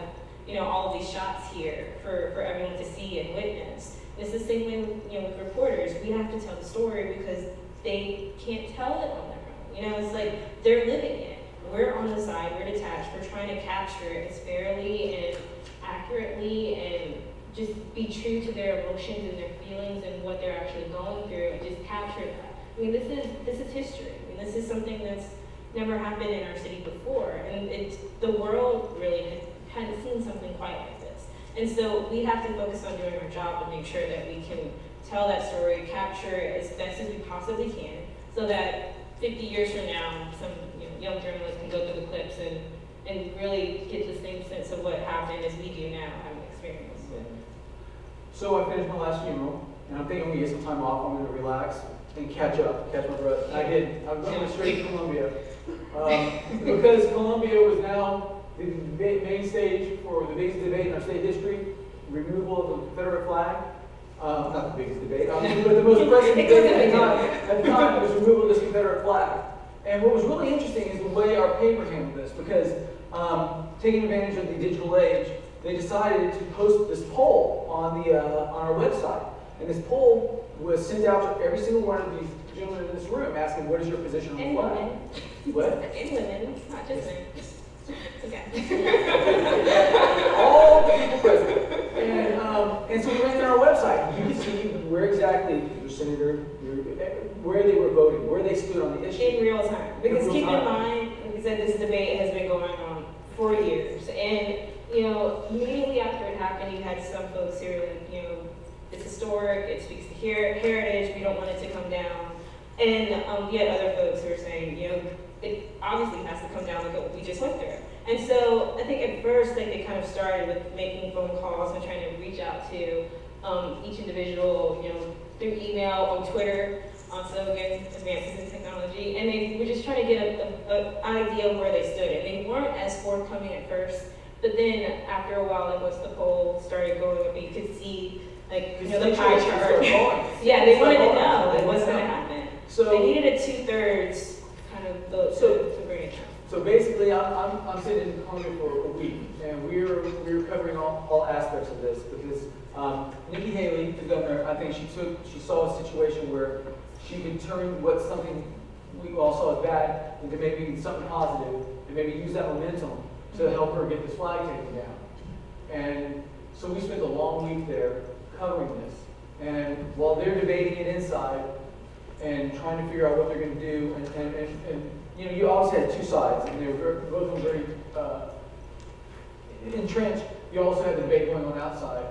all of these shots here for everyone to see and witness. It's the same way with reporters. We have to tell the story because they can't tell it on their own. It's like they're living it. We're on the side, we're detached, we're trying to capture it as fairly and accurately and just be true to their emotions and their feelings and what they're actually going through and just capture that. I mean, this is history. I mean, this is something that's never happened in our city before, and the world really hadn't seen something quite like this. And so we have to focus on doing our job and make sure that we can tell that story, capture it as best as we possibly can, so that 50 years from now, some young journalists can go through the clips and really get the same sense of what happened as we do now, having experience with. So I finished my last funeral, and I'm thinking I'm gonna get some time off. I'm gonna relax and catch my breath. And I did. I went straight to Columbia because Columbia was now the main stage for the biggest debate in our state history: removal of the Confederate flag. Not the biggest debate, but the most pressing debate at the time was removal of this Confederate flag. And what was really interesting is the way our paper handled this, because taking advantage of the digital age, they decided to post this poll on our website. And this poll was sent out to every single one of these gentlemen in this room, asking, "What is your position on the And flag?" women. What? And women, not just men. Okay. All the people present. And so we went on our website. You can see where exactly your senator, where they were voting, where they stood on the issue. In real time. Because In real keep in time. mind, like I said, this debate has been going on for years. And, immediately after it happened, you had some folks who were like, it's historic, it speaks to heritage, we don't want it to come down. And you had other folks who were saying, it obviously has to come down, like we just went through. And so I think at first, they kind of started with making phone calls and trying to reach out to each individual, through email, on Twitter, so again, advances in technology. And they were just trying to get an idea of where they stood. And they weren't as forthcoming at first, but then after a while, once the poll started going up, you could see, the pie chart. Yeah, they wanted to know, what's going to happen. So They needed a 2/3 kind of vote to bring it down. So basically, I'm sitting in Columbia for a week, and we're covering all aspects of this because Nikki Haley, the governor, I think she saw a situation where she could turn something we all saw as bad into maybe something positive, and maybe use that momentum to help her get this flag taken down. And so we spent a long week there covering this, and while they're debating it inside and trying to figure out what they're going to do, and you always had two sides, and they were both of them very entrenched. You also had the debate going on outside,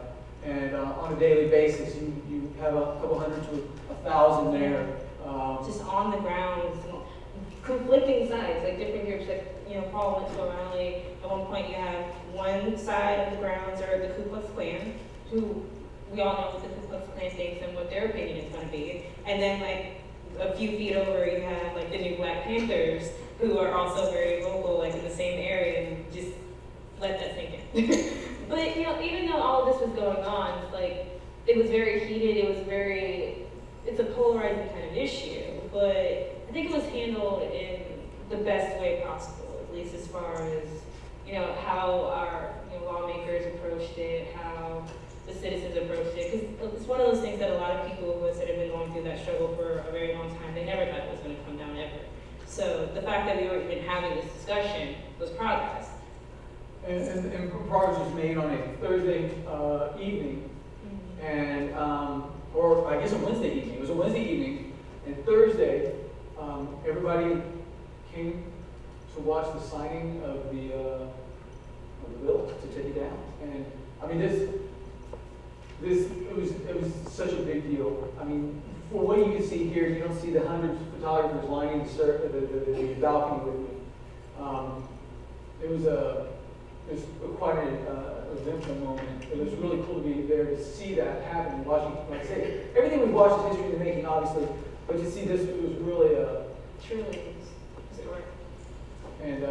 and on a daily basis, you have a couple hundred to 1,000 there. Just on the ground, conflicting sides, like different groups. Like, Paul went to a rally. At one point, you have one side of the grounds are the Ku Klux Klan, who we all know what the Ku Klux Klan thinks and what their opinion is going to be. And then, a few feet over, you have the new Black Panthers, who are also very vocal, in the same area, and just let that sink in. But even though all of this was going on, it was very heated. It's a polarizing kind of issue, but I think it was handled in the best way possible, at least as far as how our lawmakers approached it, how the citizens approached it, because it's one of those things that a lot of people who have been going through that struggle for a very long time, they never thought it was going to come down ever. So the fact that we were even having this discussion was progress. And progress was made on a Thursday evening, and or I guess a Wednesday evening. It was a Wednesday evening, and Thursday, everybody came to watch the signing of the bill to take it down. And I mean, it was such a big deal. I mean, for what you can see here, you don't see the hundreds of photographers lining the balcony with me. It was quite an eventful moment. It was really cool to be there to see that happen, watching, like I say, everything we've watched is history in the making, obviously, but to see this, it was really Truly historic. And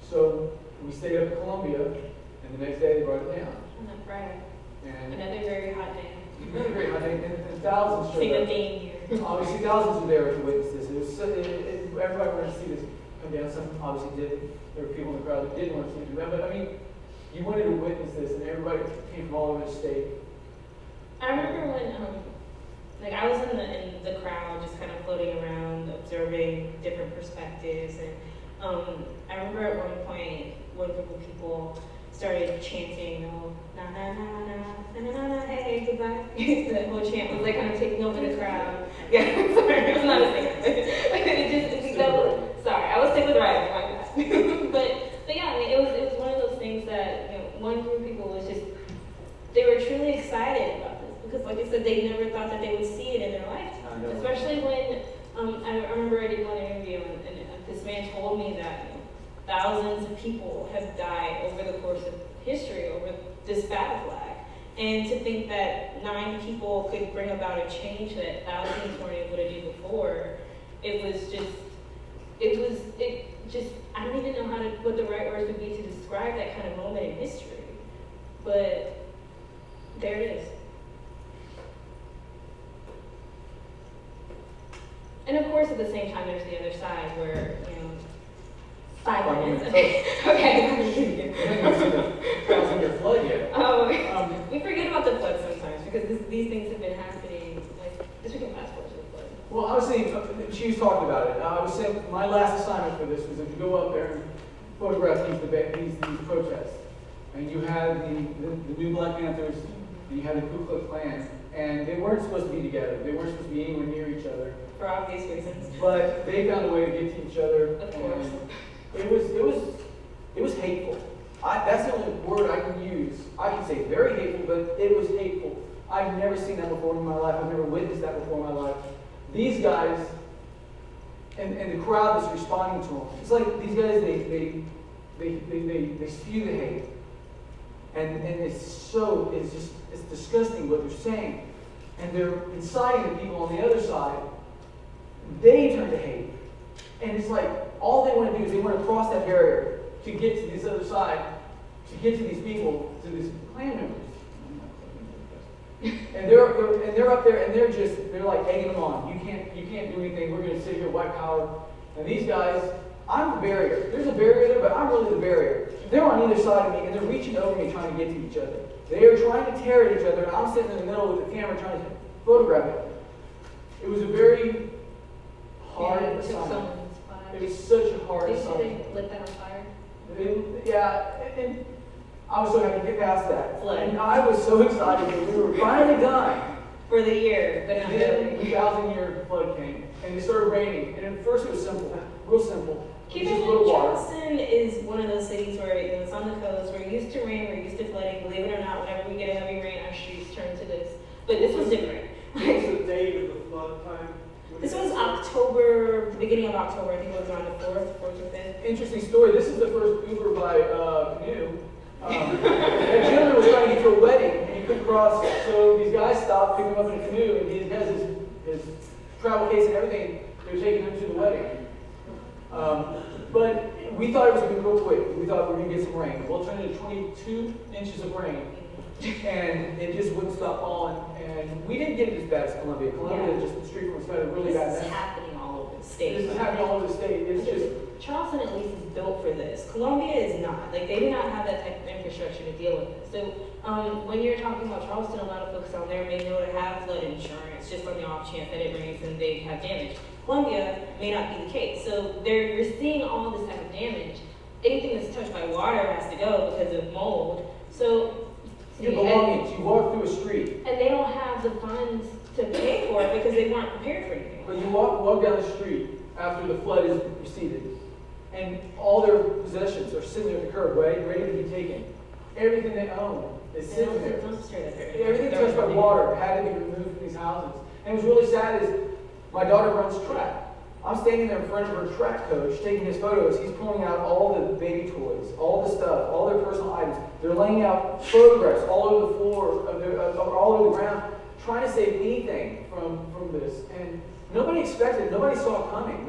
so we stayed up at Columbia, and the next day they brought it down. On that Friday. And Another very hot day. another great hot day, and thousands Same showed up. theme here. Obviously, thousands were there to witness this. It was everybody wanted to see this come down. Some obviously did. There were people in the crowd that didn't want to see it come down. But I mean, you wanted to witness this, and everybody came from all over the state. I remember when, like I was in the crowd, just kind of floating around, observing different perspectives, and I remember at one point, one group of people started chanting, oh, na na na na na na na na, hey, goodbye. That whole chant was like kind of taking over the crowd. Yeah, sorry, I'm not a singer. Sorry, I was sick with writing, my God. but yeah, I mean, it was one of those things that, you know, one group of people was just, they were truly excited about this because, like I said, they never thought that they would see it in their lifetime. Especially when I remember I did one interview and this man told me that, you know, thousands of people have died over the course of history over this battle flag. And to think that 9 people could bring about a change that thousands weren't able to do before, I don't even know what the right words would be to describe that kind of moment in history. But there it is. And of course, at the same time, there's the other side where, you know, 5 minutes. Okay. You haven't seen the 1,000-year flood yet. We forget about the flood sometimes because these things have been happening. Like, this we can fast forward to the flood. Well, I was saying, she was talking about it. I was saying my last assignment for this was to go up there and photograph these protests. And you had the new Black Panthers, and you had the Ku Klux Klan, and they weren't supposed to be together. They weren't supposed to be anywhere near each other. For obvious reasons. But they found a way to get to each other. Of course. It was hateful. That's the only word I can use. I can say very hateful, but it was hateful. I've never seen that before in my life. I've never witnessed that before in my life. These guys, and the crowd that's responding to them, it's like these guys, they spew the hate. And it's disgusting what they're saying. And they're inciting the people on the other side. They turn to hate. And it's like, all they want to do is they want to cross that barrier to get to this other side, to get to these people, to these clan members. And they're up there and they're like egging them on. You can't do anything. We're going to sit here, white power. And these guys, I'm the barrier. There's a barrier there, but I'm really the barrier. They're on either side of me and they're reaching over me trying to get to each other. They are trying to tear at each other, and I'm sitting in the middle with the camera trying to photograph it. It was a very hard assignment. It was such a hard assignment. They lit that on fire? And I was so happy to get past that. Flood. And I was so excited that we were finally done. For the year, but not And then really. the 1,000-year flood came, and it started raining. And at first it was simple, real simple. Keep Just in a little mind, water. Charleston is one of those cities where, you know, it's on the coast, we're used to rain, we're used to flooding. Believe it or not, whenever we get a heavy rain, our streets turn to this. But this was different. What was the date of the flood time? This was October, the beginning of October, I think it was around the 4th or 5th. Interesting story. This is the first Uber by canoe. That gentleman was trying to get to a wedding, and he couldn't cross. So these guys stopped, picked him up in a canoe, and he has his travel case and everything. They were taking him to the wedding. But we thought it was going to be real quick. We thought we were going to get some rain. Well, it turned into 22 inches of rain, and it just wouldn't stop falling. And we didn't get it as bad as Columbia. Columbia, just the street from us, had a really bad This is mess. happening all over the state. This is happening all over the state. It's just. Charleston at least is built for this. Columbia is not. Like, they do not have that type of infrastructure to deal with this. So when you're talking about Charleston, a lot of folks down there may know to have flood insurance just on the off chance that it rains and they have damage. Columbia may not be the case. So you're seeing all this type of damage. Anything that's touched by water has to go because of mold. So Your belongings, you walk through a street, and they don't have the funds to pay for it because they weren't prepared for anything. but you walk down the street after the flood is receded, and all their possessions are sitting there at the curb, ready to be taken. Everything they own is sitting there. Everything touched by water had to be removed from these houses. And what's really sad is my daughter runs track. I'm standing there in front of her track coach, taking his photos. He's pulling out all the baby toys, all the stuff, all their personal items. They're laying out photographs all over the floor, all over the ground, trying to save anything from this. And nobody expected it. Nobody saw it coming.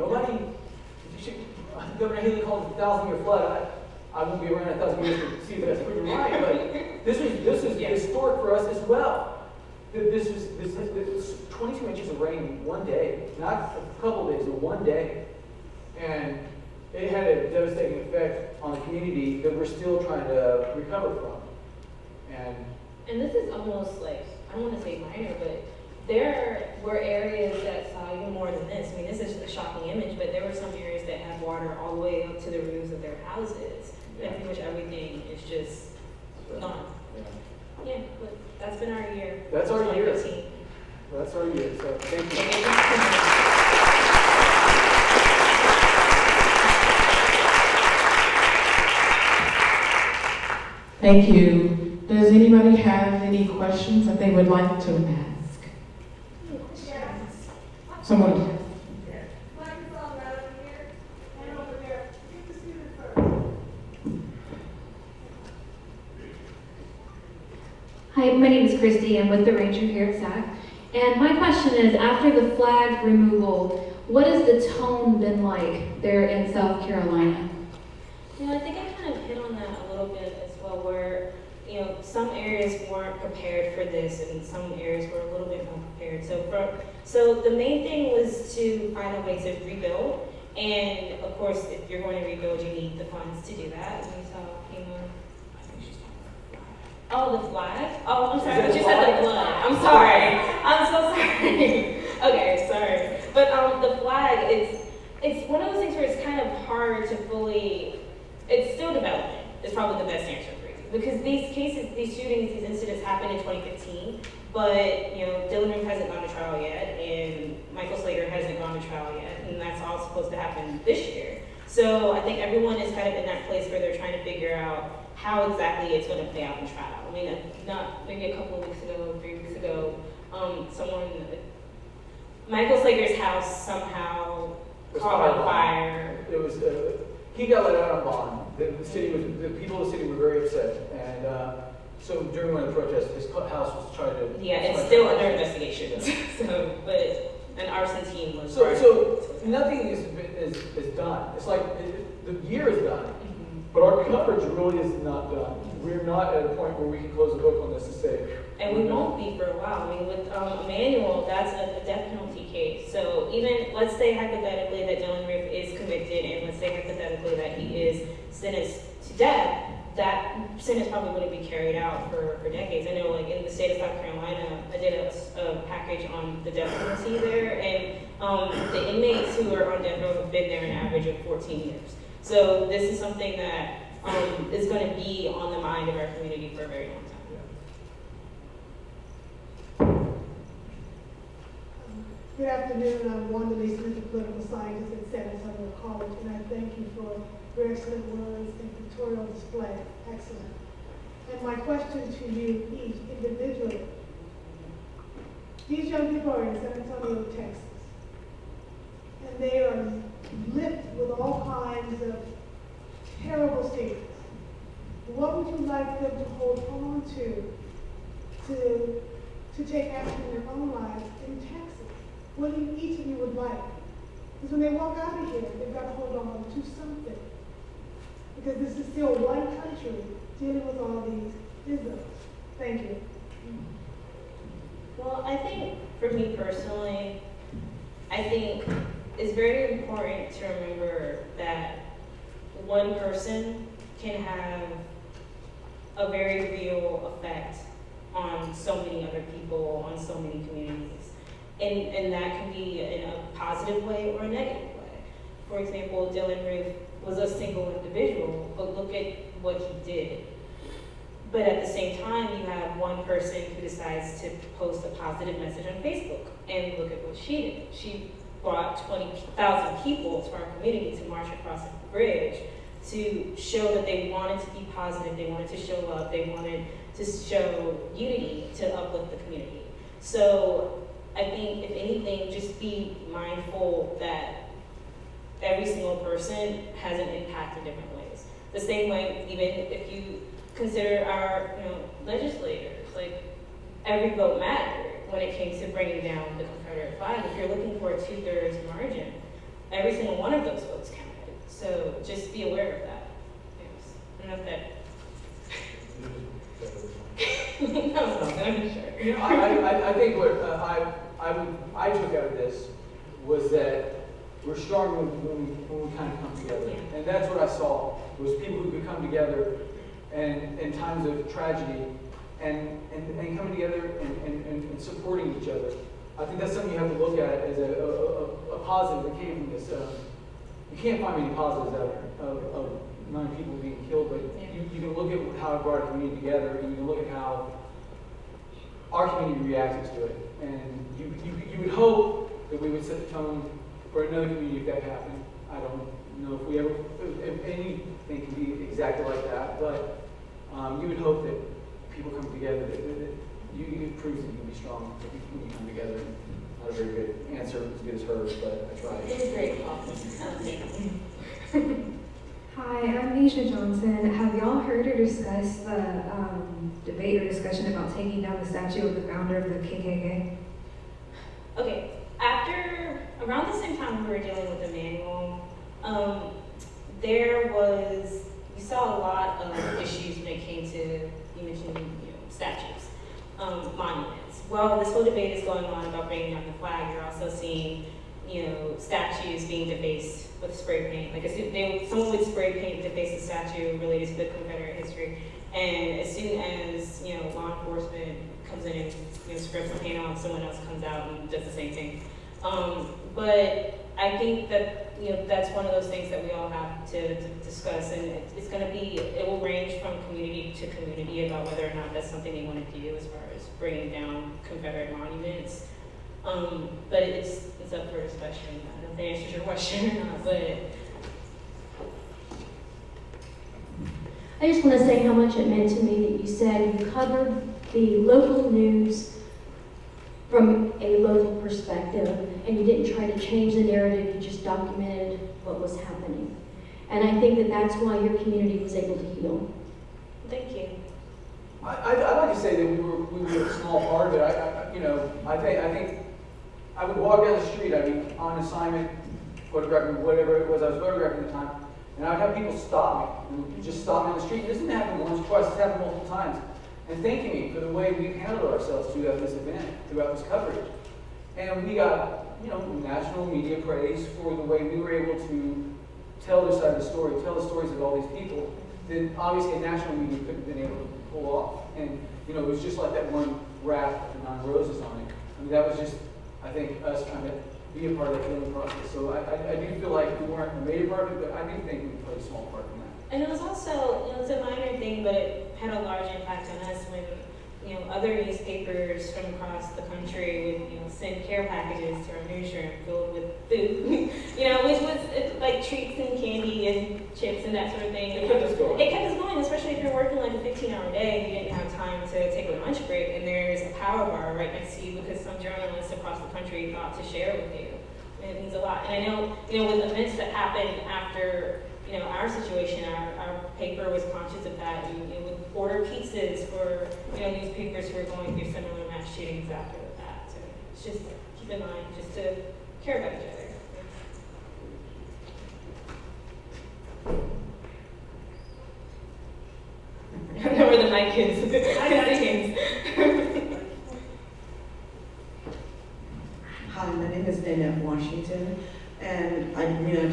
Governor Haley called it a 1,000-year flood. I won't be around 1,000 years to see if that's proven right, but this is historic for us as well. This was 22 inches of rain in one day, not a couple days, but one day. And it had a devastating effect on the community that we're still trying to recover from. And this is almost like, I don't want to say minor, but there were areas that saw even more than this. I mean, this is a shocking image, but there were some areas that had water all the way up to the roofs of their houses. Yeah. And pretty much everything is just gone. Yeah, but that's been our year. That's our year. 2015. That's our year, so thank you. Thank you. Does anybody have any questions that they would like to ask? Someone. Hi, my name is Christy. I'm with the Ranger here at SAC. And my question is, after the flag removal, what has the tone been like there in South Carolina? You know, I think I kind of hit on that a little bit as well, where, you know, some areas weren't prepared for this and some areas were a little bit more prepared. So the main thing was to find a way to rebuild. And of course, if you're going to rebuild, you need the funds to do that. And we saw, you know, oh, the flag? Oh, I'm sorry, but you said the blood. I'm sorry. I'm so sorry. Okay, sorry. But the flag, it's one of those things where it's kind of hard to fully, it's still developing. It's probably the best answer for you. Because these cases, these shootings, these incidents happened in 2015, but, you know, Dylan Roof hasn't gone to trial yet, and Michael Slater hasn't gone to trial yet, and that's all supposed to happen this year. So I think everyone is kind of in that place where they're trying to figure out how exactly it's going to play out in trial. I mean, not maybe a couple of weeks ago, 3 weeks ago, Michael Slater's house somehow caught on fire. It was, he got let out on bond. The people of the city were very upset. And so during one of the protests, his house was tried to... Yeah, it's still under investigation. So, but an arson team was... So nothing is done. It's like the year is done, but our coverage really is not done. We're not at a point where we can close the book on this and say... And we won't be for a while. I mean, with Emmanuel, that's a death penalty case. So even, let's say hypothetically that Dylan Roof is convicted, and let's say hypothetically that he is sentenced to death, that sentence probably wouldn't be carried out for decades. I know, like, in the state of South Carolina, I did a package on the death penalty there, and the inmates who are on death row have been there an average of 14 years. So this is something that is going to be on the mind of our community for a very long time. Good afternoon. I'm Wanda Lee Smith, a political scientist at San Antonio College, and I thank you for your excellent words and pictorial display. Excellent. And my question to you each individually. These young people are in San Antonio, Texas, and they are lipped with all kinds of terrible secrets. What would you like them to hold on to take action in their own lives in Texas? What do each of you would like? Because when they walk out of here, they've got to hold on to something. Because this is still one country dealing with all these isms. Thank you. Well, I think for me personally, I think it's very important to remember that one person can have a very real effect on so many other people, on so many communities. And that can be in a positive way or a negative way. For example, Dylan Roof was a single individual, but look at what he did. But at the same time, you have one person who decides to post a positive message on Facebook, and look at what she did. She brought 20,000 people to our community to march across the bridge to show that they wanted to be positive, they wanted to show love, they wanted to show unity to uplift the community. So I think, if anything, just be mindful that every single person has an impact in different ways. The same way, even if you consider our legislators, like every vote mattered when it came to bringing down the Confederate flag. If you're looking for a 2/3 margin, every single one of those votes counted. So just be aware of that. Yes. I don't know if that. No, I'm sure. You know, I think what I took out of this was that we're strong when we kind of come together. Yeah. And that's what I saw, was people who could come together and in times of tragedy and coming together and supporting each other. I think that's something you have to look at as a positive that came from this. You can't find many positives out of 9 people being killed, but you can look at how it brought a community together, and you can look at how our community reacted to it. And you would hope that we would set the tone for another community if that happened. I don't know if anything can be exactly like that, but you would hope that people come together, that it proves that you can be strong when you come together. Not a very good answer, as good as hers, but I tried. It was great. Hi, I'm Aisha Johnson. Have y'all heard or discussed the debate or discussion about taking down the statue of the founder of the KKK? Okay, around the same time we were dealing with the manual, we saw a lot of issues when it came to, you mentioned, statues, monuments. While this whole debate is going on about bringing down the flag, you're also seeing, statues being defaced with spray paint. Like someone would spray paint, deface a statue related to the Confederate history, and as soon as law enforcement comes in and scrubs the paint off, someone else comes out and does the same thing. But I think that that's one of those things that we all have to discuss, and it will range from community to community about whether or not that's something they want to do as far as bringing down Confederate monuments. But it's up for discussion. I don't know if that answers your question or not, but I just want to say how much it meant to me that you said you covered the local news from a local perspective, and you didn't try to change the narrative, you just documented what was happening. And I think that that's why your community was able to heal. thank you. I'd like to say that we were a small part of it. I think I would walk down the street. I'd be on assignment, photographing whatever it was I was photographing at the time, and I would have people stop me, and just stop me on the street. This didn't happen once, twice. It's happened multiple times, and thanking me for the way we've handled ourselves throughout this event, throughout this coverage. And we got national media praise for the way we were able to tell this side of the story, tell the stories of all these people that obviously national media couldn't have been able to pull off. And it was just like that one raft with the 9 roses on it. I mean, that was just, I think, us trying to be a part of that healing process. So I do feel like we weren't a major part of it, but I do think we played a small part in that. And it was also, it was a minor thing, but it had a large impact on us when, other newspapers from across the country would, send care packages to our newsroom filled with food, which was like treats and candy and chips and that sort of thing. It kept us going. It kept us going, especially if you're working like a 15-hour day and you didn't have time to take a lunch break, and there's a power bar right next to you because some journalists across the country thought to share with you. And it means a lot. And I know, with events that happened after our situation, our paper was conscious of that, and would order pizzas for newspapers who were going through similar mass shootings after that. So it's just keep in mind just to care about each other. I don't know where the mic is. Hi, my name is Nanette Washington, and I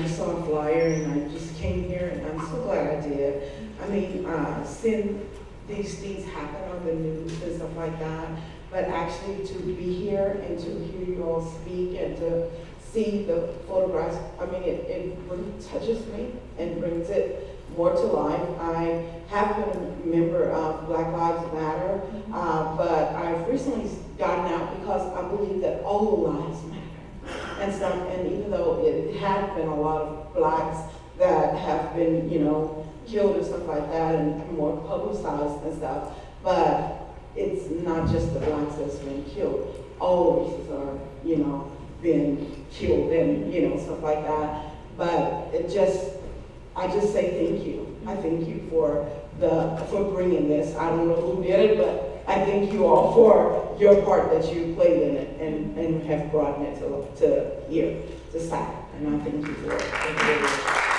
just saw a flyer and I just came here, and I'm so glad I did. I mean, since these things happen on the news and stuff like that, but actually to be here and to hear you all speak and to see the photographs, I mean, it really touches me and brings it more to life. I have been a member of Black Lives Matter, but I've recently gotten out because I believe that all lives matter and stuff. And even though it had been a lot of blacks that have been, killed and stuff like that and more publicized and stuff, but it's not just the blacks that's been killed. All races are, been killed and, stuff like that. But I just say thank you. I thank you for bringing this. I don't know who did it, but I thank you all for your part that you played in it and have brought it to here, to SAC. And I thank you for it. Thank you very much.